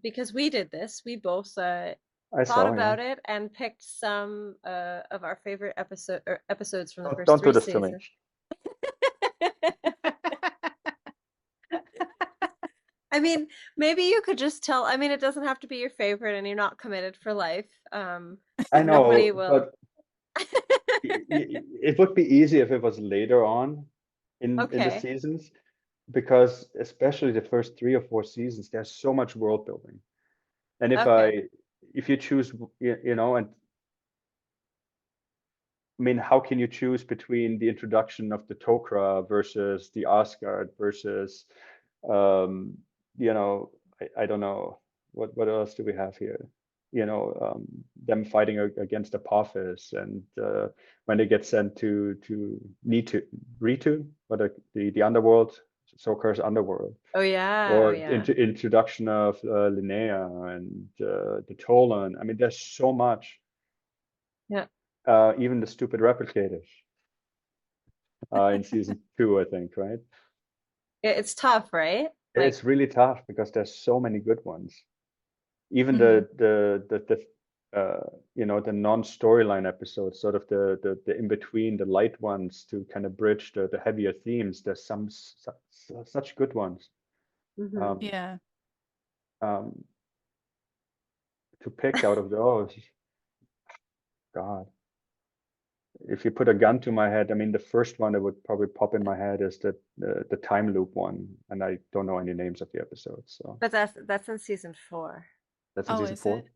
Speaker 1: because we did this, we both
Speaker 2: I
Speaker 1: thought
Speaker 2: saw. Yeah.
Speaker 1: about it and picked some of our favorite episodes from the first
Speaker 2: Don't do
Speaker 1: three
Speaker 2: this to me.
Speaker 1: seasons. I mean, maybe you could just tell. I mean, it doesn't have to be your favorite, and you're not committed for life.
Speaker 2: I
Speaker 1: Nobody
Speaker 2: know,
Speaker 1: will.
Speaker 2: but it would be easy if it was later on in the
Speaker 1: Okay.
Speaker 2: seasons, because especially the first 3 or 4 seasons, there's so much world building. And
Speaker 1: Okay.
Speaker 2: if you choose, and I mean, how can you choose between the introduction of the Tok'ra versus the Asgard versus, um, you know, I don't know what else do we have here? Them fighting against Apophis, and when they get sent to Ritu, or the underworld, Sokar's underworld,
Speaker 1: Oh yeah. Oh
Speaker 2: or
Speaker 1: yeah.
Speaker 2: introduction of Linnea and the Tolan. I mean, there's so much.
Speaker 1: Yeah.
Speaker 2: Even the stupid replicators in season 2, I think, right?
Speaker 1: It's tough, right? Like,
Speaker 2: It's really tough because there's so many good ones. Even
Speaker 3: Mhm.
Speaker 2: you know, the non-storyline episodes, sort of the in between, the light ones to kind of bridge the heavier themes. There's some such good ones.
Speaker 1: mhm.
Speaker 2: Um,
Speaker 3: Yeah.
Speaker 2: um, to pick out of those, God, if you put a gun to my head, I mean, the first one that would probably pop in my head is the time loop one, and I don't know any names of the episodes, so
Speaker 1: But that's in season 4.
Speaker 2: that's in
Speaker 3: Oh,
Speaker 2: season
Speaker 3: is
Speaker 2: four.
Speaker 3: it?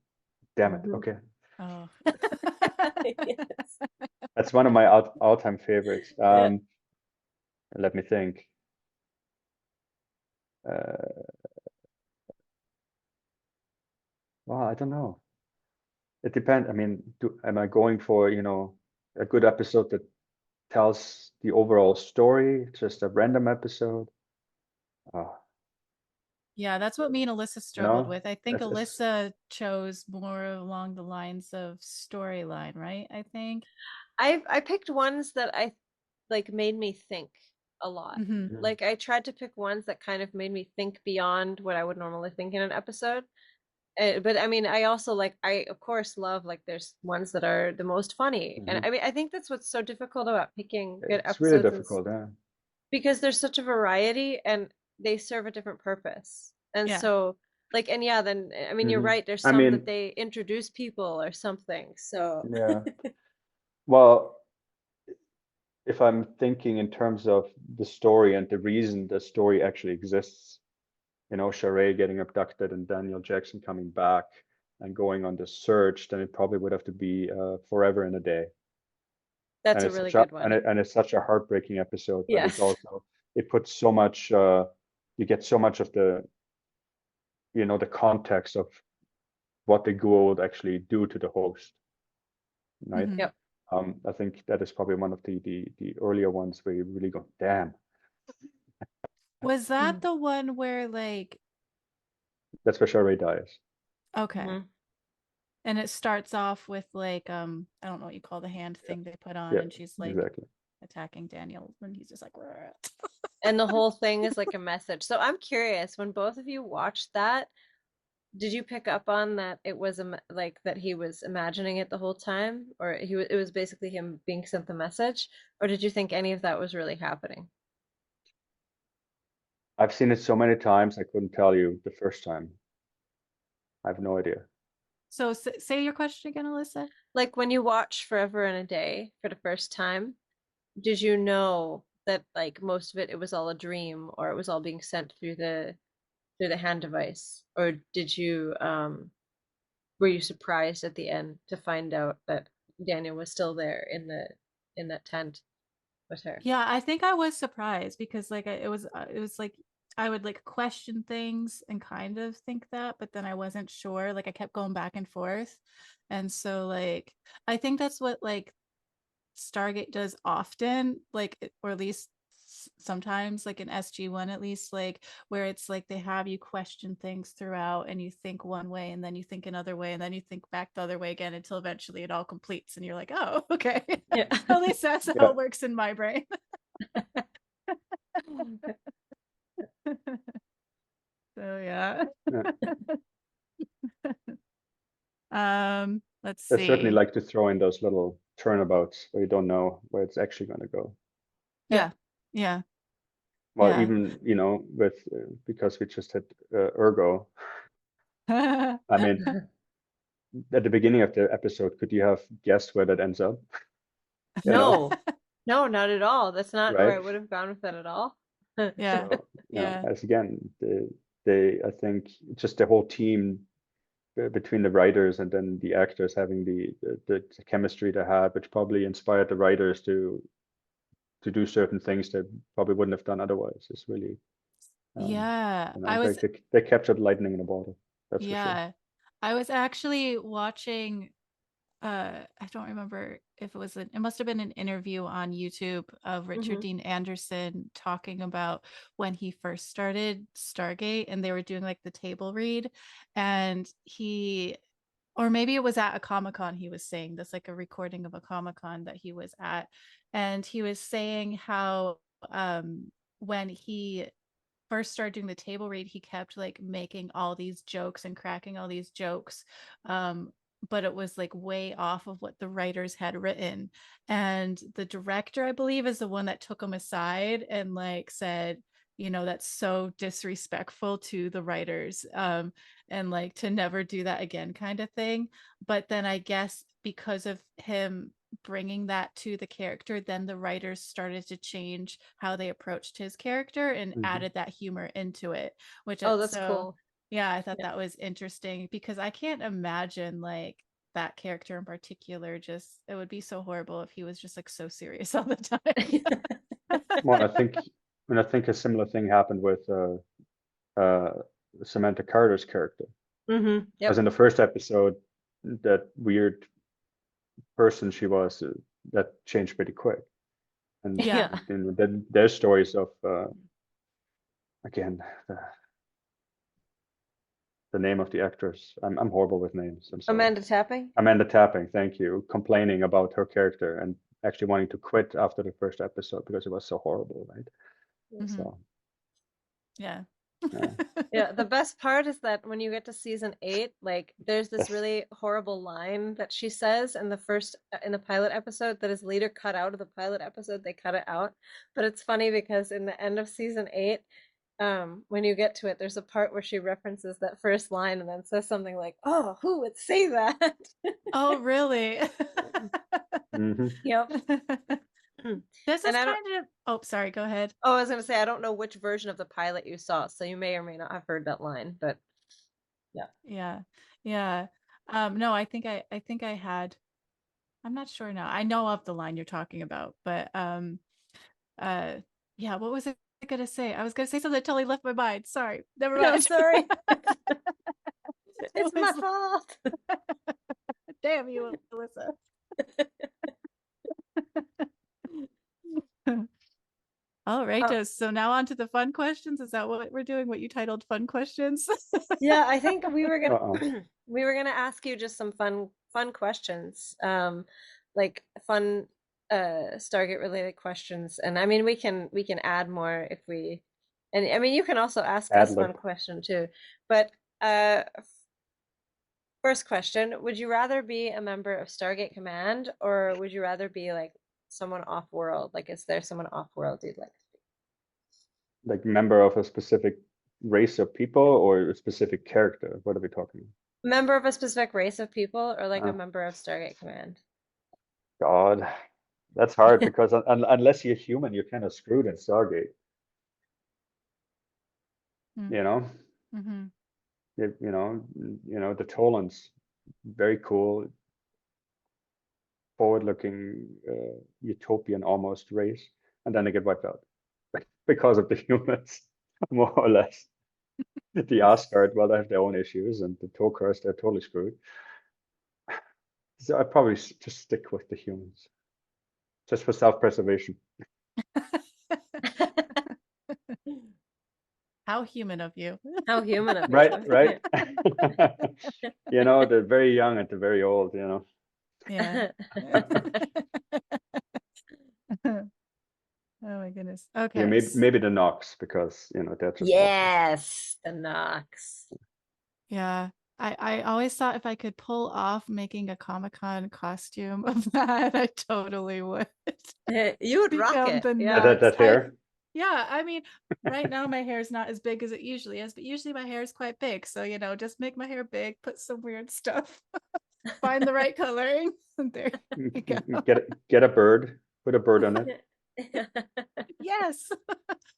Speaker 2: Damn it.
Speaker 1: Mhm.
Speaker 2: Okay,
Speaker 3: Oh.
Speaker 1: Yes.
Speaker 2: that's one of my all-time favorites.
Speaker 1: Yeah.
Speaker 2: Let me think. Uh, well, I don't know. It depends. I mean, am I going for, you know, a good episode that tells the overall story, just a random episode? Oh,
Speaker 3: Yeah, that's what me and Alyssa struggled
Speaker 2: no,
Speaker 3: with. I think
Speaker 2: it's
Speaker 3: Alyssa chose more along the lines of storyline, right? I think.
Speaker 1: I picked ones that I like made me think a lot.
Speaker 3: Hmm.
Speaker 2: Mhm,
Speaker 1: Like I tried to pick ones that kind of made me think beyond what I would normally think in an episode. But I mean, I also like I of course love like there's ones that are the most funny. And
Speaker 2: mhm.
Speaker 1: I mean, I think that's what's so difficult about picking good
Speaker 2: It's really
Speaker 1: episodes is
Speaker 2: difficult, yeah.
Speaker 1: because there's such a variety and they serve a different purpose. And
Speaker 3: Yeah.
Speaker 1: so like and yeah, then I mean you're
Speaker 2: Hmm.
Speaker 1: right, there's
Speaker 2: I
Speaker 1: some that
Speaker 2: mean,
Speaker 1: they introduce people or something. So
Speaker 2: yeah. Well, if I'm thinking in terms of the story and the reason the story actually exists, you know, Sheree getting abducted and Daniel Jackson coming back and going on the search, then it probably would have to be Forever in a Day.
Speaker 1: that's
Speaker 2: And
Speaker 1: a
Speaker 2: it's
Speaker 1: really
Speaker 2: such a
Speaker 1: good one.
Speaker 2: and it's such a heartbreaking episode, but it's
Speaker 1: Yes.
Speaker 2: also it puts so much you get so much of the, you know, the context of what the ghoul would actually do to the host, right?
Speaker 3: Hmm.
Speaker 1: Yep.
Speaker 2: I think that is probably one of the earlier ones where you really go, damn,
Speaker 3: Was that
Speaker 1: Mhm.
Speaker 3: the one where like
Speaker 2: that's where Sheree dies.
Speaker 3: okay.
Speaker 1: Mhm.
Speaker 3: And it starts off with like I don't know what you call the hand thing they put on
Speaker 2: Yeah,
Speaker 3: and she's like
Speaker 2: exactly.
Speaker 3: attacking Daniel and he's just like "Rrrr."
Speaker 1: And the whole thing is like a message. So I'm curious, when both of you watched that, did you pick up on that it was like that he was imagining it the whole time, or it was basically him being sent the message, or did you think any of that was really happening?
Speaker 2: I've seen it so many times, I couldn't tell you the first time. I have no idea.
Speaker 3: So say your question again, Alyssa.
Speaker 1: Like when you watch Forever in a Day for the first time, did you know that like most of it was all a dream, or it was all being sent through the hand device, or did you were you surprised at the end to find out that Daniel was still there in that tent with her?
Speaker 3: Yeah, I think I was surprised because like it was like I would like question things and kind of think that, but then I wasn't sure. Like I kept going back and forth. And so like I think that's what like Stargate does often, like or at least sometimes like in SG1 at least like where it's like they have you question things throughout and you think one way and then you think another way and then you think back the other way again until eventually it all completes and you're like, "Oh, okay."
Speaker 1: Yeah.
Speaker 3: At least that's how
Speaker 2: Yeah,
Speaker 3: it works in my brain. So yeah.
Speaker 2: yeah.
Speaker 3: Let's
Speaker 2: I certainly
Speaker 3: see.
Speaker 2: like to throw in those little turnabouts where you don't know where it's actually going to go.
Speaker 1: Yeah.
Speaker 3: Yeah. Yeah.
Speaker 2: Well,
Speaker 3: Yeah.
Speaker 2: even, you know, with because we just had Ergo. I mean, at the beginning of the episode, could you have guessed where that ends up? You know,
Speaker 1: No, no, not at all. That's not where
Speaker 2: right?
Speaker 1: I would have gone with that at all.
Speaker 3: Yeah.
Speaker 2: So, you know,
Speaker 3: Yeah.
Speaker 2: as again, I think just the whole team between the writers and then the actors having the chemistry they had, which probably inspired the writers to do certain things they probably wouldn't have done otherwise. It's really,
Speaker 3: Yeah.
Speaker 2: you know,
Speaker 3: I was
Speaker 2: they captured lightning in a bottle. That's for sure.
Speaker 3: yeah. I was actually watching I don't remember if it was it must have been an interview on YouTube of Richard
Speaker 1: Hmm.
Speaker 3: Dean Anderson talking about when he first started Stargate and they were doing like the table read and he or maybe it was at a Comic-Con he was saying this like a recording of a Comic-Con that he was at and he was saying how when he first started doing the table read, he kept like making all these jokes and cracking all these jokes. But it was like way off of what the writers had written. And the director, I believe, is the one that took him aside and like said, that's so disrespectful to the writers, and like to never do that again kind of thing. But then I guess because of him bringing that to the character, then the writers started to change how they approached his character and added that humor into it, which
Speaker 1: Oh,
Speaker 3: it's
Speaker 1: that's
Speaker 3: so
Speaker 1: cool.
Speaker 3: yeah, I thought
Speaker 1: Yeah.
Speaker 3: that was interesting because I can't imagine like that character in particular. Just it would be so horrible if he was just like so serious all the time.
Speaker 2: Well, I think a similar thing happened with Samantha Carter's character.
Speaker 1: Mm-hmm.
Speaker 2: As
Speaker 1: Yep.
Speaker 2: in the first episode, that weird person she was, that changed pretty quick. And
Speaker 3: Yeah.
Speaker 2: then there's stories of again the name of the actress. I'm horrible with names. I'm sorry.
Speaker 1: Amanda Tapping.
Speaker 2: Amanda Tapping, thank you, complaining about her character and actually wanting to quit after the first episode because it was so horrible, right?
Speaker 3: Mhm.
Speaker 2: So
Speaker 3: Yeah.
Speaker 2: yeah.
Speaker 1: Yeah, the best part is that when you get to season 8, like there's this
Speaker 2: Yes.
Speaker 1: really horrible line that she says in the pilot episode that is later cut out of the pilot episode. They cut it out, but it's funny because in the end of season 8, when you get to it, there's a part where she references that first line and then says something like, "Oh, who would say that?"
Speaker 3: Oh, really?
Speaker 2: Mm-hmm.
Speaker 1: Yep.
Speaker 3: This
Speaker 1: And
Speaker 3: is
Speaker 1: I don't.
Speaker 3: kind of, oh, sorry, go ahead.
Speaker 1: Oh, I was gonna say I don't know which version of the pilot you saw, so you may or may not have heard that line, but yeah.
Speaker 3: Yeah. Yeah. No, I think I had, I'm not sure now. I know of the line you're talking about, but uh yeah, what was I gonna say? I was gonna say something that totally left my mind. Sorry. Never
Speaker 1: No,
Speaker 3: mind.
Speaker 1: sorry.
Speaker 3: It
Speaker 1: It's my
Speaker 3: was
Speaker 1: fault.
Speaker 3: damn you, Alyssa. All right,
Speaker 1: Oh,
Speaker 3: so now on to the fun questions. Is that what we're doing? What you titled fun questions?
Speaker 1: yeah, I think we were
Speaker 2: Uh-oh.
Speaker 1: gonna we were gonna ask you just some fun questions. Like fun Stargate related questions. And I mean we can add more if we and I mean you can also ask us
Speaker 2: Adler.
Speaker 1: fun question too. But first question, would you rather be a member of Stargate Command or would you rather be like someone off world? Like is there someone off world you'd like to be?
Speaker 2: Like member of a specific race of people or a specific character? What are we talking
Speaker 1: Member of a specific race of people or like a
Speaker 2: about?
Speaker 1: member of Stargate Command?
Speaker 2: God, that's hard because unless you're human, you're kind of screwed in Stargate. You know,
Speaker 3: Mm-hmm.
Speaker 2: the Tolans, very cool, forward-looking, utopian almost race, and then they get wiped out because of the humans, more or less. The Asgard, well, they have their own issues, and the Tok'ras, they're totally screwed. So I'd probably just stick with the humans, just for self-preservation.
Speaker 3: How human of you.
Speaker 1: How human of
Speaker 2: Right,
Speaker 1: you.
Speaker 2: right. The very young and the very old,
Speaker 3: Yeah. Oh my goodness.
Speaker 2: Yeah,
Speaker 3: Okay.
Speaker 2: maybe the Nox because they're just awesome.
Speaker 1: Yes, the Nox.
Speaker 3: Yeah. I always thought if I could pull off making a Comic-Con costume of that, I totally would
Speaker 1: You would rock
Speaker 3: become
Speaker 1: it.
Speaker 3: the
Speaker 1: Yeah.
Speaker 3: Nox.
Speaker 2: That hair.
Speaker 3: Yeah, I mean, right now my hair is not as big as it usually is, but usually my hair is quite big. So, just make my hair big, put some weird stuff, find the right coloring. And there you go.
Speaker 2: Get a bird, put a bird on it.
Speaker 3: Yes.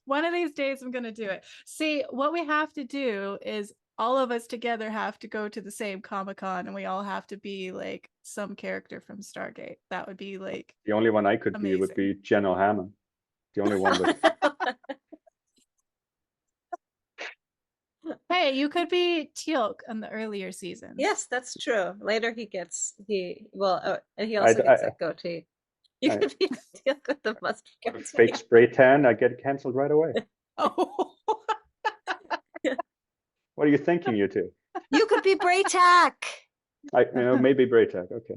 Speaker 3: One of these days I'm going to do it. See, what we have to do is all of us together have to go to the same Comic-Con and we all have to be like some character from Stargate. That would be like
Speaker 2: The only one I could be would be
Speaker 3: amazing.
Speaker 2: General Hammond. The only one with
Speaker 3: Hey, you could be Teal'c on the earlier seasons.
Speaker 1: Yes, that's true. Later and he
Speaker 2: I,
Speaker 1: also gets
Speaker 2: I,
Speaker 1: a goatee. You
Speaker 2: I,
Speaker 1: could be deal with the mustard
Speaker 2: a fake
Speaker 1: goatee.
Speaker 2: spray tan. I get canceled right away.
Speaker 3: Oh.
Speaker 2: What are you thinking, you two?
Speaker 1: You could be Braytac.
Speaker 2: Maybe Braytech. Okay.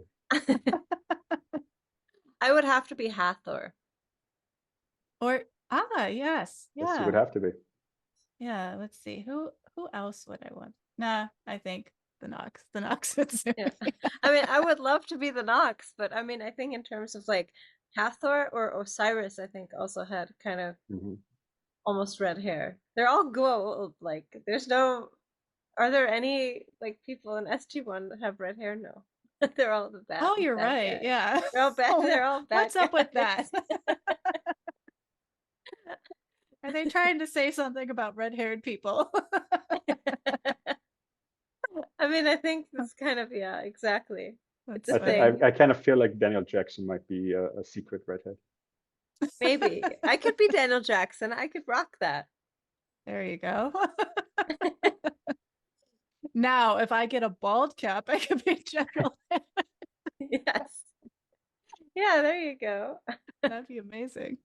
Speaker 1: I would have to be Hathor.
Speaker 3: Or yes.
Speaker 2: Yes, you
Speaker 3: Yeah.
Speaker 2: would have to be.
Speaker 3: Yeah, let's see. Who else would I want? Nah, I think the Nox. The Nox would suit
Speaker 1: Yeah.
Speaker 3: me.
Speaker 1: I mean, I would love to be the Nox, but I mean, I think in terms of like Hathor or Osiris, I think also had kind of
Speaker 2: Mhm.
Speaker 1: almost red hair. They're all gold. Like, there's no. Are there any like people in SG1 that have red hair? No, they're all the
Speaker 3: Oh, you're
Speaker 1: bad
Speaker 3: right.
Speaker 1: guys.
Speaker 3: Yeah.
Speaker 1: They're all bad. They're all bad
Speaker 3: What's up with that?
Speaker 1: guys.
Speaker 3: Are they trying to say something about red-haired people?
Speaker 1: I mean, I think that's kind of exactly. It's
Speaker 3: That's
Speaker 1: a
Speaker 3: funny.
Speaker 1: thing.
Speaker 2: I kind of feel like Daniel Jackson might be a secret redhead.
Speaker 1: Maybe I could be Daniel Jackson. I could rock that.
Speaker 3: There you go. Now, if I get a bald cap, I could be General.
Speaker 1: Yes. Yeah, there you go.
Speaker 3: That'd be amazing.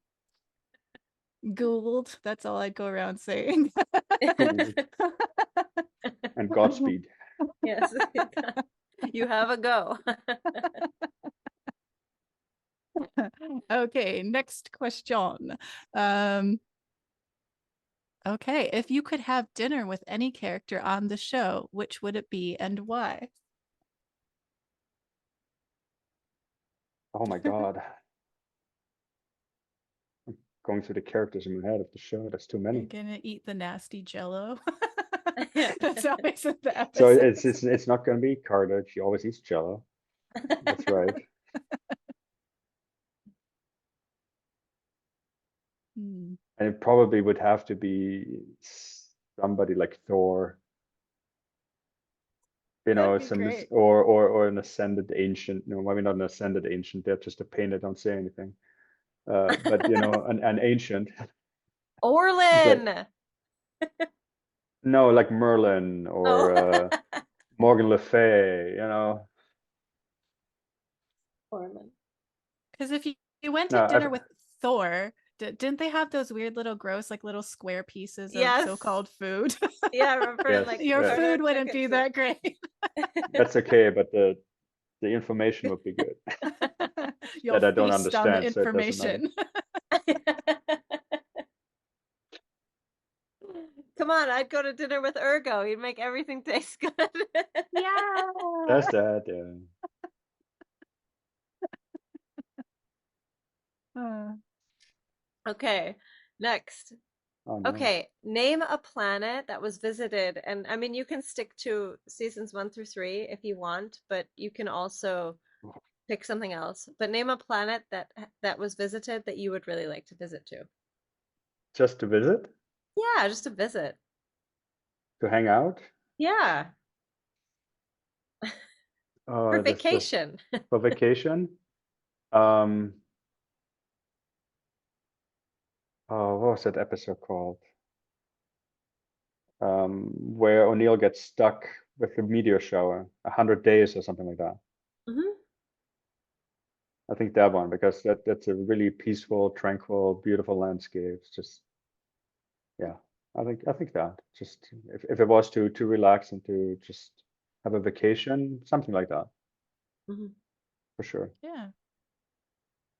Speaker 3: Gould. That's all I'd go around saying.
Speaker 2: Cool. And Godspeed.
Speaker 1: Yes. You have a go.
Speaker 3: Okay, next question. Okay, if you could have dinner with any character on the show, which would it be and why?
Speaker 2: Oh my God. Going through the characters in my head of the show. That's too
Speaker 3: You're
Speaker 2: many.
Speaker 3: gonna eat the nasty jello.
Speaker 1: Yeah.
Speaker 3: That's always in the
Speaker 2: So
Speaker 3: episode.
Speaker 2: it's not going to be Carter. She always eats Jello. That's right.
Speaker 3: Hmm,
Speaker 2: And it probably would have to be somebody like Thor,
Speaker 3: that'd be
Speaker 2: some
Speaker 3: great.
Speaker 2: or an ascended ancient. No, maybe not an ascended ancient. They're just a pain that don't say anything. But an ancient, like
Speaker 1: Orlin.
Speaker 2: no, like Merlin or
Speaker 1: Oh.
Speaker 2: Morgan Le Fay.
Speaker 1: Orlin.
Speaker 3: Because if you went to
Speaker 2: No,
Speaker 3: dinner with Thor, didn't they have those weird little gross, like little square pieces of
Speaker 1: Yes.
Speaker 3: so-called food?
Speaker 1: Yeah, I remember
Speaker 2: yes,
Speaker 1: like
Speaker 3: Your
Speaker 2: yes,
Speaker 3: food
Speaker 1: Carter took
Speaker 3: wouldn't
Speaker 1: it
Speaker 3: be that great.
Speaker 2: that's okay, but the information would be good
Speaker 3: You'll
Speaker 2: that I don't
Speaker 3: feast on the
Speaker 2: understand, so it doesn't matter.
Speaker 3: information.
Speaker 1: Come on, I'd go to dinner with Ergo. He'd make everything taste good.
Speaker 3: Yeah.
Speaker 2: That's that. Yeah.
Speaker 1: Okay, next.
Speaker 2: Oh no.
Speaker 1: Okay, name a planet that was visited. And I mean, you can stick to seasons 1 through 3 if you want, but you can also pick something else. But name a planet that was visited that you would really like to visit to.
Speaker 2: Just to visit,
Speaker 1: Yeah, just to visit.
Speaker 2: to hang out.
Speaker 1: Yeah, for
Speaker 2: That's
Speaker 1: vacation.
Speaker 2: for vacation. Um. Oh, what was that episode called? Where O'Neill gets stuck with the meteor shower, 100 days or something like that.
Speaker 1: Hmm.
Speaker 2: I think that one because that's a really peaceful, tranquil, beautiful landscape. It's just yeah. I think that just if it was to relax and to just have a vacation, something like that
Speaker 1: Hmm.
Speaker 2: for sure.
Speaker 3: Yeah.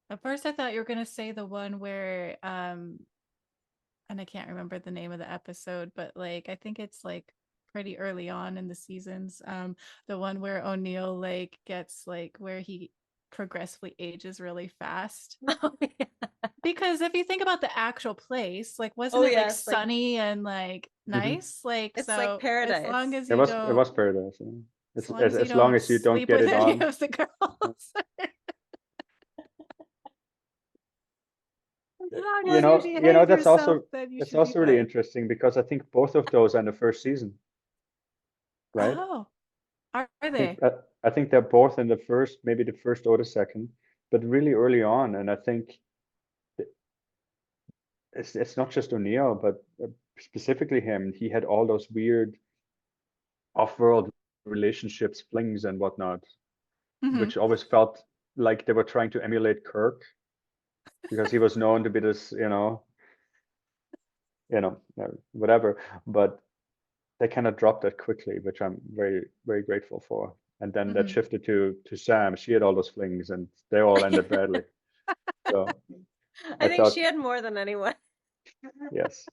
Speaker 3: At first I thought you were gonna say the one where and I can't remember the name of the episode, but like I think it's like pretty early on in the seasons. The one where O'Neill like gets like where he progressively ages really fast.
Speaker 1: Oh, yeah.
Speaker 3: Because if you think about the actual place, like
Speaker 1: Oh,
Speaker 3: wasn't it like
Speaker 1: yes, like
Speaker 3: sunny and like
Speaker 2: Hmm.
Speaker 3: nice? Like
Speaker 1: it's like
Speaker 3: so as long
Speaker 1: paradise.
Speaker 3: as
Speaker 2: It
Speaker 3: you
Speaker 2: was it
Speaker 3: don't
Speaker 2: was paradise. Yeah.
Speaker 3: as
Speaker 2: It's
Speaker 3: long as you
Speaker 2: as long
Speaker 3: don't
Speaker 2: as you don't
Speaker 3: sleep
Speaker 2: get
Speaker 3: with
Speaker 2: it
Speaker 3: any
Speaker 2: on.
Speaker 3: of the girls. As long as you behave yourself, then you
Speaker 2: That's
Speaker 3: should be
Speaker 2: also really
Speaker 3: fine.
Speaker 2: interesting because I think both of those are in the first season, right?
Speaker 3: Oh, are
Speaker 2: I think
Speaker 3: they?
Speaker 2: uh, I think they're both in the first, maybe the first or the second, but really early on. And I think it's not just O'Neill, but specifically him. He had all those weird off-world relationships, flings, and whatnot,
Speaker 3: Mhm.
Speaker 2: which always felt like they were trying to emulate Kirk because he was known to be this, whatever. But they kind of dropped that quickly, which I'm very, very grateful for. And then that
Speaker 3: Mhm.
Speaker 2: shifted to Sam. She had all those flings, and they all ended badly. So
Speaker 1: I
Speaker 2: I
Speaker 1: think she
Speaker 2: thought,
Speaker 1: had more than anyone.
Speaker 2: yes,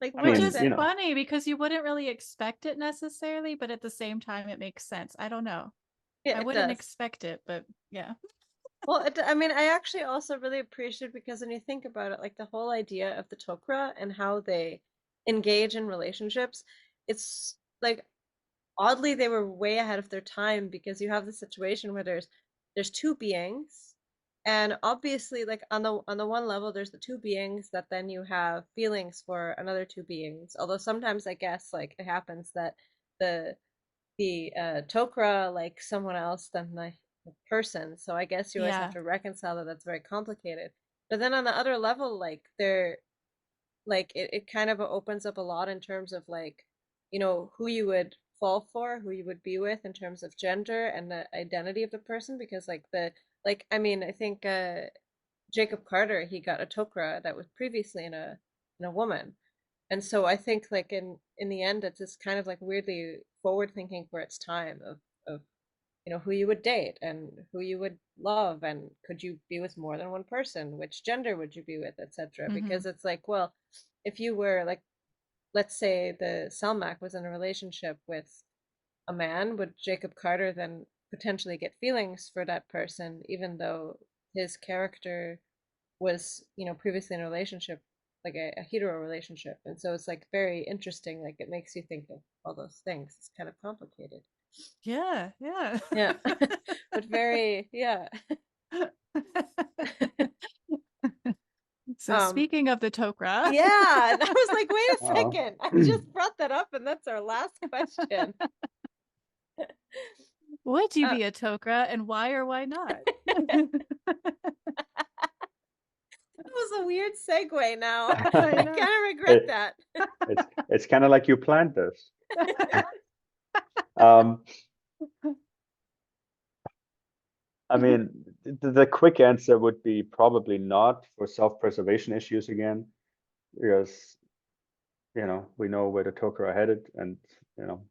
Speaker 1: Like
Speaker 3: Which
Speaker 2: mean,
Speaker 3: is
Speaker 2: you know,
Speaker 3: funny because you wouldn't really expect it necessarily, but at the same time, it makes sense. I don't know.
Speaker 1: yeah,
Speaker 3: I
Speaker 1: it
Speaker 3: wouldn't
Speaker 1: does.
Speaker 3: expect it, but yeah.
Speaker 1: Well, I mean, I actually also really appreciate because when you think about it, like the whole idea of the Tok'ra and how they engage in relationships, it's like oddly they were way ahead of their time because you have the situation where there's two beings, and obviously like on the one level there's the two beings that then you have feelings for another two beings. Although sometimes I guess like it happens that the Tok'ra like someone else than the person. So I guess you always have
Speaker 3: Yeah.
Speaker 1: to reconcile that. That's very complicated. But then on the other level, like they're like it kind of opens up a lot in terms of like, you know, who you would fall for, who you would be with in terms of gender and the identity of the person. Because like I mean, I think Jacob Carter, he got a Tok'ra that was previously in a woman. And so I think like in the end it's just kind of like weirdly forward thinking for its time of you know who you would date and who you would love and could you be with more than one person, which gender would you be with, etc.
Speaker 3: Mm-hmm.
Speaker 1: Because it's like, well, if you were like, let's say the Selmac was in a relationship with a man, would Jacob Carter then potentially get feelings for that person even though his character was, you know, previously in a relationship, like a hetero relationship? And so it's like very interesting, like it makes you think of all those things. It's kind of complicated.
Speaker 3: Yeah. Yeah.
Speaker 1: Yeah. But very, yeah.
Speaker 3: So
Speaker 1: um
Speaker 3: speaking of the Tok'ra,
Speaker 1: yeah, and I was like, wait a
Speaker 2: uh,
Speaker 1: second, I just brought that up and that's our last question.
Speaker 3: would you
Speaker 1: uh,
Speaker 3: be a Tok'ra and why or why not?
Speaker 1: that was a weird segue now.
Speaker 3: I
Speaker 1: I
Speaker 3: know.
Speaker 1: kind of regret
Speaker 2: it,
Speaker 1: that.
Speaker 2: it's kind of like you planned this. Um, I mean, the quick answer would be probably not for self-preservation issues again, because we know where the Toker are headed and you know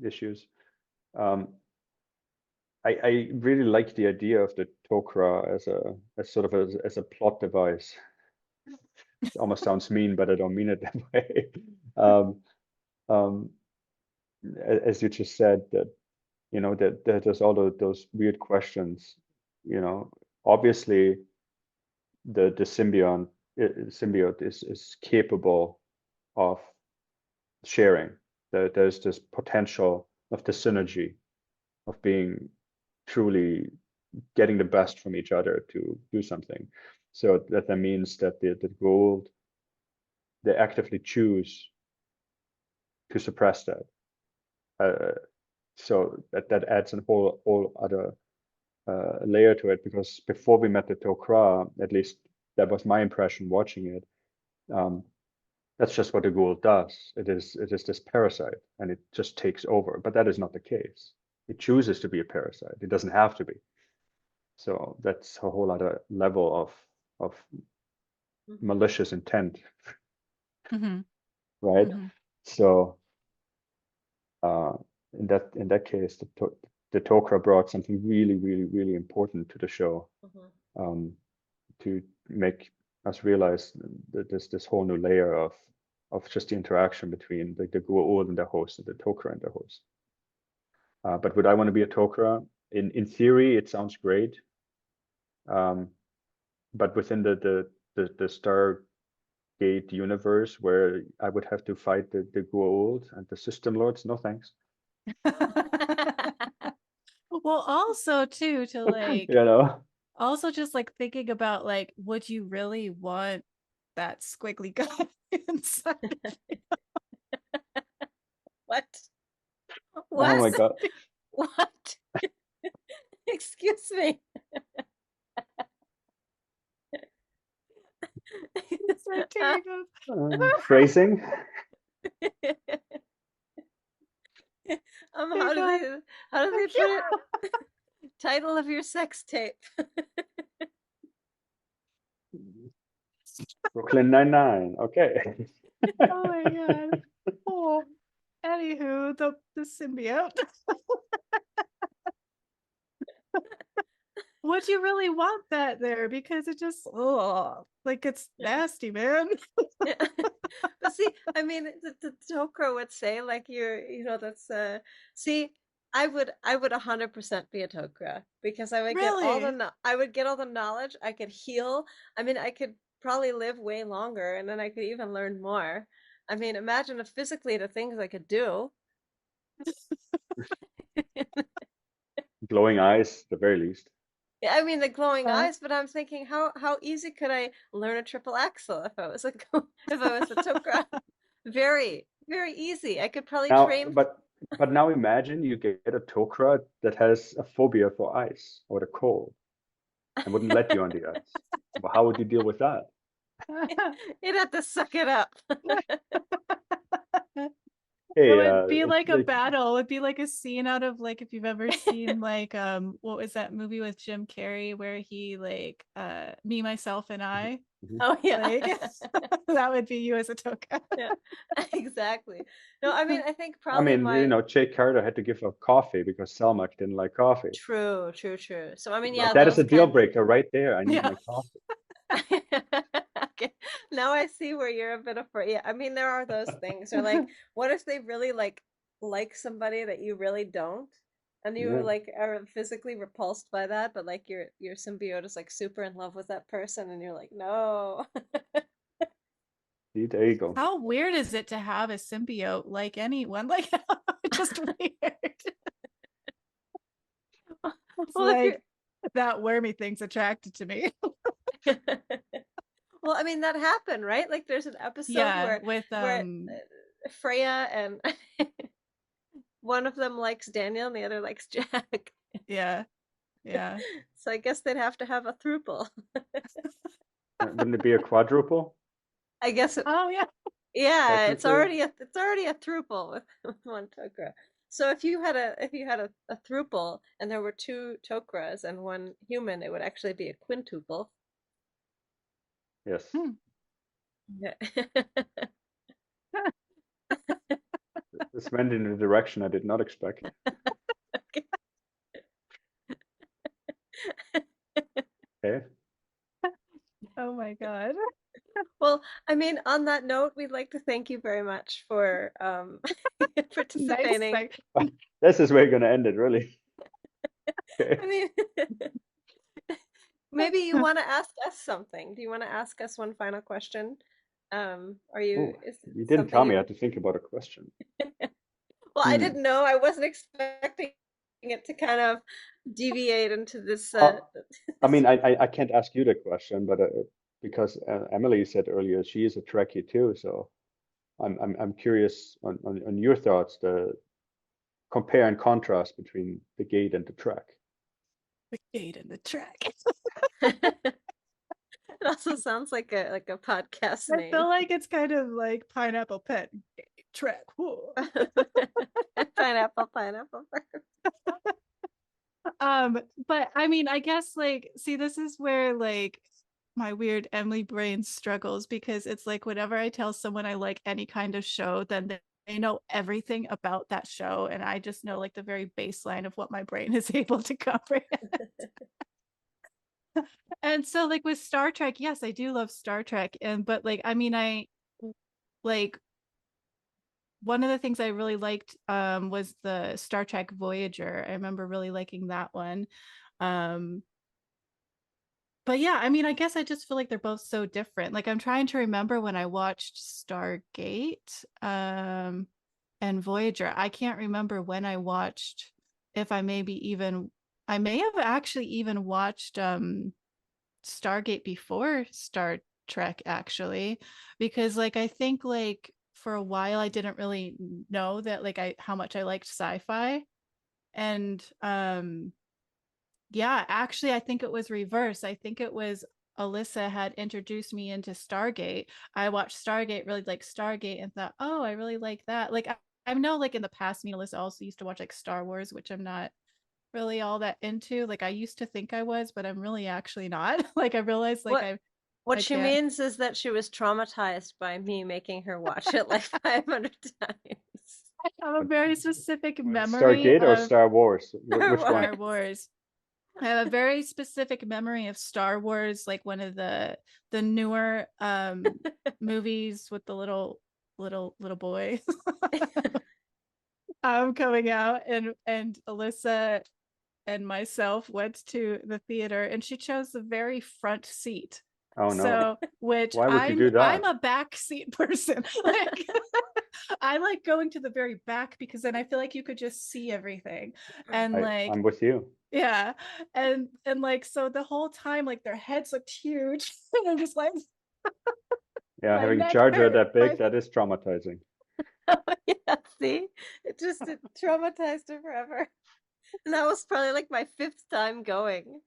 Speaker 2: issues. Um, I really like the idea of the Tok'ra as sort of as a plot device. It almost sounds mean, but I don't mean it that way. Um, um, as you just said, that that there's all those weird questions. Obviously the symbiote is capable of sharing. There's this potential of the synergy of being truly getting the best from each other to do something. So that means that the gold, they actively choose to suppress that. So that adds a whole other layer to it, because before we met the Tok'ra, at least that was my impression watching it. That's just what the ghoul does. It is this parasite, and it just takes over. But that is not the case. It chooses to be a parasite. It doesn't have to be. So that's a whole other level of
Speaker 1: Mhm.
Speaker 2: malicious intent,
Speaker 3: Hmm.
Speaker 2: right?
Speaker 3: Hmm.
Speaker 2: So uh, in that case, the Tok'ra brought something really, really, really important to the show,
Speaker 1: Mhm.
Speaker 2: um, to make us realize that this whole new layer of just the interaction between the Goa'uld and the host, and the Tok'ra and the host. But would I want to be a Tok'ra? In theory, it sounds great. But within the Stargate universe, where I would have to fight the Goa'uld and the System Lords, no thanks.
Speaker 3: Well, also too, to
Speaker 2: you
Speaker 3: like
Speaker 2: know.
Speaker 3: also just like thinking about like, would you really want that squiggly guy inside of you?
Speaker 1: What?
Speaker 2: Oh
Speaker 1: What?
Speaker 2: my God.
Speaker 1: What? Excuse me.
Speaker 3: Start tearing up.
Speaker 2: Phrasing.
Speaker 3: My God.
Speaker 1: how do they put it? Title of your sex tape.
Speaker 2: Brooklyn Nine-Nine. Okay.
Speaker 3: Oh my God. Oh, anywho, the symbiote. Would you really want that there? Because it just, oh, like it's nasty, man.
Speaker 1: Yeah. But see, I mean, the Tok'ra would say like that's see, I would 100% be a Tok'ra because I would get all the
Speaker 3: Really?
Speaker 1: I would get all the knowledge, I could heal. I mean, I could probably live way longer and then I could even learn more. I mean, imagine if physically the things I could do.
Speaker 2: Glowing eyes, at the very least.
Speaker 1: Yeah, I mean the glowing
Speaker 3: Uh,
Speaker 1: eyes, but I'm thinking how easy could I learn a triple axel if I was if I was a Tok'ra? Very, very easy. I could probably
Speaker 2: Now,
Speaker 1: train.
Speaker 2: but now imagine you get a Tok'ra that has a phobia for ice or the cold and wouldn't let you on the ice. Well, how would you deal with that?
Speaker 1: You'd have to suck it up.
Speaker 3: It
Speaker 2: Hey,
Speaker 3: would be like a battle. It would be like a scene out of like if you've ever seen like what was that movie with Jim Carrey where he like Me, Myself and I?
Speaker 2: mhm.
Speaker 1: Oh yeah.
Speaker 3: Like that would be you as a Toka.
Speaker 1: Yeah, exactly. No, I mean I think
Speaker 2: I
Speaker 1: probably
Speaker 2: mean,
Speaker 1: my
Speaker 2: Jake Carter had to give up coffee because Selmak didn't like coffee.
Speaker 1: true, true, true. So I mean,
Speaker 2: Like
Speaker 1: yeah,
Speaker 2: that is
Speaker 1: those
Speaker 2: a deal
Speaker 1: kind.
Speaker 2: breaker right there. I need
Speaker 3: Yeah.
Speaker 2: my coffee.
Speaker 1: Okay. Now I see where you're a bit afraid. Yeah, I mean there are those things. Or like, what if they really like somebody that you really don't, and you
Speaker 2: Yeah,
Speaker 1: like are physically repulsed by that, but like your symbiote is like super in love with that person, and you're like, no.
Speaker 2: see, there you go.
Speaker 3: How weird is it to have a symbiote like anyone? Like just weird. It's
Speaker 1: Well, if you're
Speaker 3: like that wormy thing's attracted to me.
Speaker 1: well, I mean that happened, right? Like there's an episode
Speaker 3: Yeah,
Speaker 1: where
Speaker 3: with
Speaker 1: where Freya and one of them likes Daniel and the other likes Jack.
Speaker 3: yeah, yeah.
Speaker 1: So I guess they'd have to have a throuple.
Speaker 2: Wouldn't it be a quadruple?
Speaker 1: I guess
Speaker 3: Oh yeah.
Speaker 1: yeah,
Speaker 2: Technically,
Speaker 1: it's already a throuple with one Tok'ra. So if you had a throuple and there were two Tok'ras and one human, it would actually be a quintuple.
Speaker 2: yes.
Speaker 3: Hmm.
Speaker 1: Yeah.
Speaker 2: This went in a direction I did not expect. Okay.
Speaker 3: Oh my god.
Speaker 1: Well, I mean, on that note, we'd like to thank you very much for
Speaker 3: Nice.
Speaker 1: participating.
Speaker 3: Like,
Speaker 2: This is where you're gonna end it, really. Okay.
Speaker 1: I mean, maybe you want to ask us something. Do you want to ask us one final question?
Speaker 2: Oh,
Speaker 1: Is it
Speaker 2: you didn't
Speaker 1: something
Speaker 2: tell me I
Speaker 1: you,
Speaker 2: had to think about a question.
Speaker 1: well, I
Speaker 2: Hmm.
Speaker 1: didn't know. I wasn't expecting it to kind of deviate into this,
Speaker 2: I
Speaker 1: this.
Speaker 2: mean, I can't ask you the question, but because Emily said earlier she is a Trekkie too, so I'm curious on your thoughts, the compare and contrast between the gate and the Trek.
Speaker 3: the gate and the track.
Speaker 1: It also sounds like a podcast
Speaker 3: I
Speaker 1: name.
Speaker 3: feel like it's kind of like pineapple pet track. Whoa.
Speaker 1: Pineapple, pineapple.
Speaker 3: But I mean, I guess like, see, this is where like my weird Emily brain struggles because it's like whenever I tell someone I like any kind of show, then they know everything about that show, and I just know like the very baseline of what my brain is able to comprehend. And so like with Star Trek, yes, I do love Star Trek, and but like I mean, I like one of the things I really liked was the Star Trek Voyager. I remember really liking that one. Um but yeah, I mean, I guess I just feel like they're both so different. Like I'm trying to remember when I watched Stargate and Voyager. I can't remember when I watched, if I maybe even I may have actually even watched Stargate before Star Trek actually, because like I think like for a while I didn't really know that like I how much I liked sci-fi. And yeah, actually I think it was reverse. I think it was Alyssa had introduced me into Stargate. I watched Stargate, really like Stargate, and thought, oh, I really like that. Like I know like in the past me and Alyssa also used to watch like Star Wars, which I'm not really all that into. Like I used to think I was, but I'm really actually not. Like I realized like
Speaker 1: What what
Speaker 3: I
Speaker 1: she
Speaker 3: can't.
Speaker 1: means is that she was traumatized by me making her watch it like 500 times.
Speaker 3: I have a
Speaker 2: But
Speaker 3: very specific memory
Speaker 2: Stargate or
Speaker 3: of
Speaker 2: Star Wars?
Speaker 1: Or
Speaker 2: Which one?
Speaker 3: Star
Speaker 1: worse.
Speaker 3: Wars. I have a very specific memory of Star Wars, like one of the newer movies with the little boy coming out, and Alyssa and myself went to the theater, and she chose the very front seat.
Speaker 2: Oh no.
Speaker 3: So, which
Speaker 2: Why would you do
Speaker 3: I'm
Speaker 2: that?
Speaker 3: a back seat person. Like, I like going to the very back because then I feel like you could just see everything. And like,
Speaker 2: I'm with you.
Speaker 3: yeah. And like, so the whole time, like their heads looked huge. And I'm just like,
Speaker 2: Yeah,
Speaker 3: my
Speaker 2: having
Speaker 3: neck
Speaker 2: Jar Jar
Speaker 3: hurt.
Speaker 2: that big, that is traumatizing.
Speaker 1: Yeah, see, it traumatized her forever. And that was probably like my 5th time going.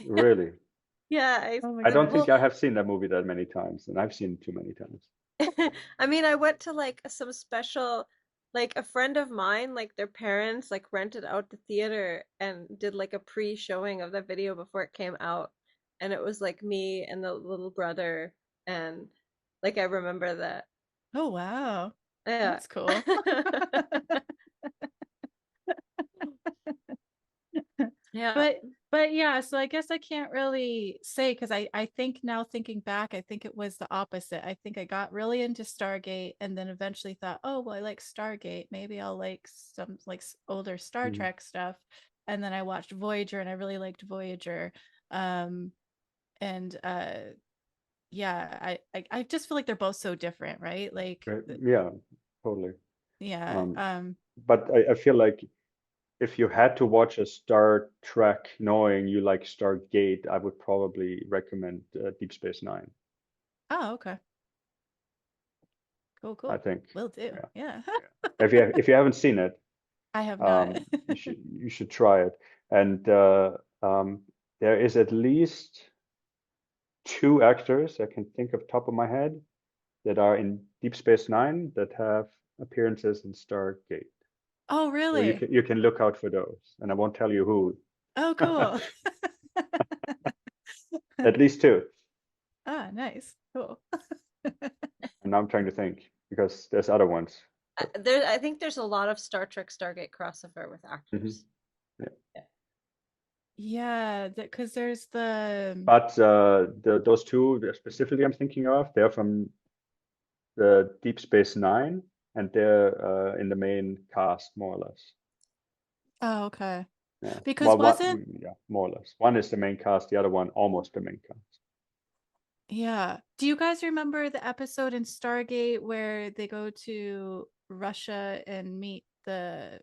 Speaker 2: Really.
Speaker 1: Yeah,
Speaker 3: Oh my
Speaker 2: I don't
Speaker 3: God.
Speaker 2: think I have seen that movie that many times, and I've seen it too many times.
Speaker 1: I mean, I went to like some special, like a friend of mine, like their parents like rented out the theater and did like a pre-showing of that video before it came out. And it was like me and the little brother, and like I remember that.
Speaker 3: Oh, wow.
Speaker 1: Yeah.
Speaker 3: That's cool.
Speaker 1: Yeah.
Speaker 3: But yeah, so I guess I can't really say, because I think now, thinking back, I think it was the opposite. I think I got really into Stargate and then eventually thought, oh well, I like Stargate, maybe I'll like some like older Star
Speaker 2: Mhm.
Speaker 3: Trek stuff. And then I watched Voyager and I really liked Voyager. And yeah, I just feel like they're both so different, right? Like
Speaker 2: Yeah, totally.
Speaker 3: yeah.
Speaker 2: But I feel like if you had to watch a Star Trek knowing you like Stargate, I would probably recommend Deep Space Nine.
Speaker 3: Oh, okay. Cool,
Speaker 2: I
Speaker 3: cool.
Speaker 2: think.
Speaker 3: Will do.
Speaker 2: Yeah.
Speaker 3: Yeah.
Speaker 2: If you haven't seen it,
Speaker 3: I have not.
Speaker 2: you should try it. And there is at least 2 actors I can think of top of my head that are in Deep Space Nine that have appearances in Stargate.
Speaker 3: Oh,
Speaker 2: So
Speaker 3: really?
Speaker 2: you can look out for those, and I won't tell you who.
Speaker 3: Oh, cool.
Speaker 2: At least 2.
Speaker 3: Ah, nice. Cool.
Speaker 2: And now I'm trying to think because there's other ones. But
Speaker 1: I think there's a lot of Star Trek Stargate crossover with
Speaker 2: mhm,
Speaker 1: actors.
Speaker 2: yeah.
Speaker 1: Yeah.
Speaker 3: Yeah, because there's the
Speaker 2: But those 2 specifically I'm thinking of, they're from the Deep Space Nine, and they're in the main cast more or less.
Speaker 3: oh, okay.
Speaker 2: Yeah.
Speaker 3: Because
Speaker 2: Well,
Speaker 3: wasn't
Speaker 2: yeah, more or less. One is the main cast, the other one almost the main cast.
Speaker 3: yeah. Do you guys remember the episode in Stargate where they go to Russia and meet the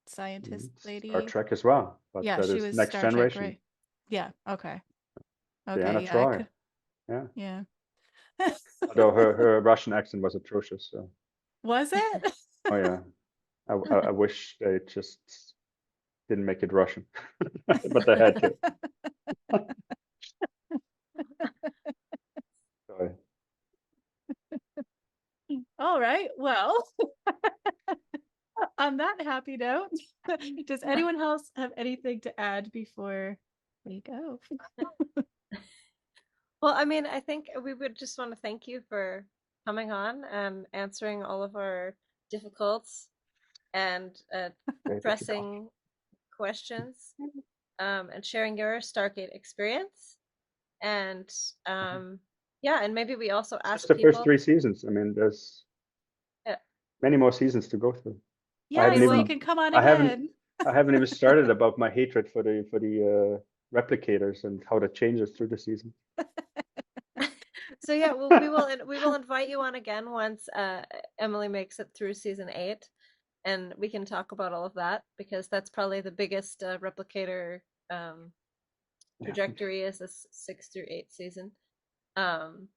Speaker 3: scientist
Speaker 2: Star
Speaker 3: lady?
Speaker 2: Trek as well, but
Speaker 3: Yeah,
Speaker 2: that
Speaker 3: she
Speaker 2: is
Speaker 3: was
Speaker 2: Next
Speaker 3: Star Trek,
Speaker 2: Generation.
Speaker 3: right? Yeah, okay.
Speaker 2: Diana
Speaker 3: Okay, yeah, I
Speaker 2: Troy.
Speaker 3: could
Speaker 2: Yeah.
Speaker 3: yeah.
Speaker 2: Although her Russian accent was atrocious. So,
Speaker 3: Was it?
Speaker 2: oh yeah, I wish they just didn't make it Russian, but they had to. Sorry.
Speaker 3: All right. Well, on that happy note, does anyone else have anything to add before we go?
Speaker 1: Well, I mean, I think we would just want to thank you for coming on and answering all of our difficult and
Speaker 2: Okay, that's your coffee.
Speaker 1: pressing questions, and sharing your Stargate experience. And yeah, and maybe we also
Speaker 2: It's just
Speaker 1: ask
Speaker 2: the first
Speaker 1: people.
Speaker 2: 3 seasons. I mean, there's
Speaker 1: Yeah,
Speaker 2: many more seasons to go through. I
Speaker 3: Yeah,
Speaker 2: haven't
Speaker 1: okay,
Speaker 3: so you
Speaker 1: well,
Speaker 3: can come on
Speaker 2: I haven't,
Speaker 3: again.
Speaker 2: I haven't even started about my hatred for the replicators and how that changes through the season.
Speaker 1: so yeah, we will invite you on again once Emily makes it through season 8, and we can talk about all of that because that's probably the biggest replicator
Speaker 2: Yeah.
Speaker 1: trajectory is this 6 through 8 season. Um,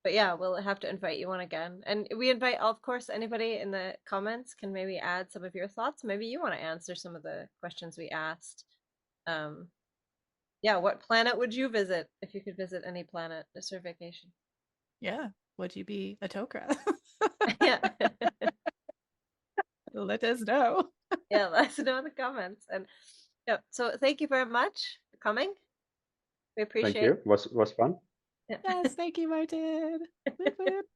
Speaker 1: but yeah, we'll have to invite you on again. And we invite, of course, anybody in the comments can maybe add some of your thoughts. Maybe you want to answer some of the questions we asked. Um, yeah, what planet would you visit if you could visit any planet just for vacation?
Speaker 3: Yeah. Would you be a Tok'ra?
Speaker 1: Yeah.
Speaker 3: Let us know.
Speaker 1: Yeah, let us know in the comments. And yeah, so thank you very much for coming. We
Speaker 2: Thank
Speaker 1: appreciate.
Speaker 2: you. Was fun.
Speaker 1: Yeah.
Speaker 3: Yes, thank you, Martin. Whoop, whoop.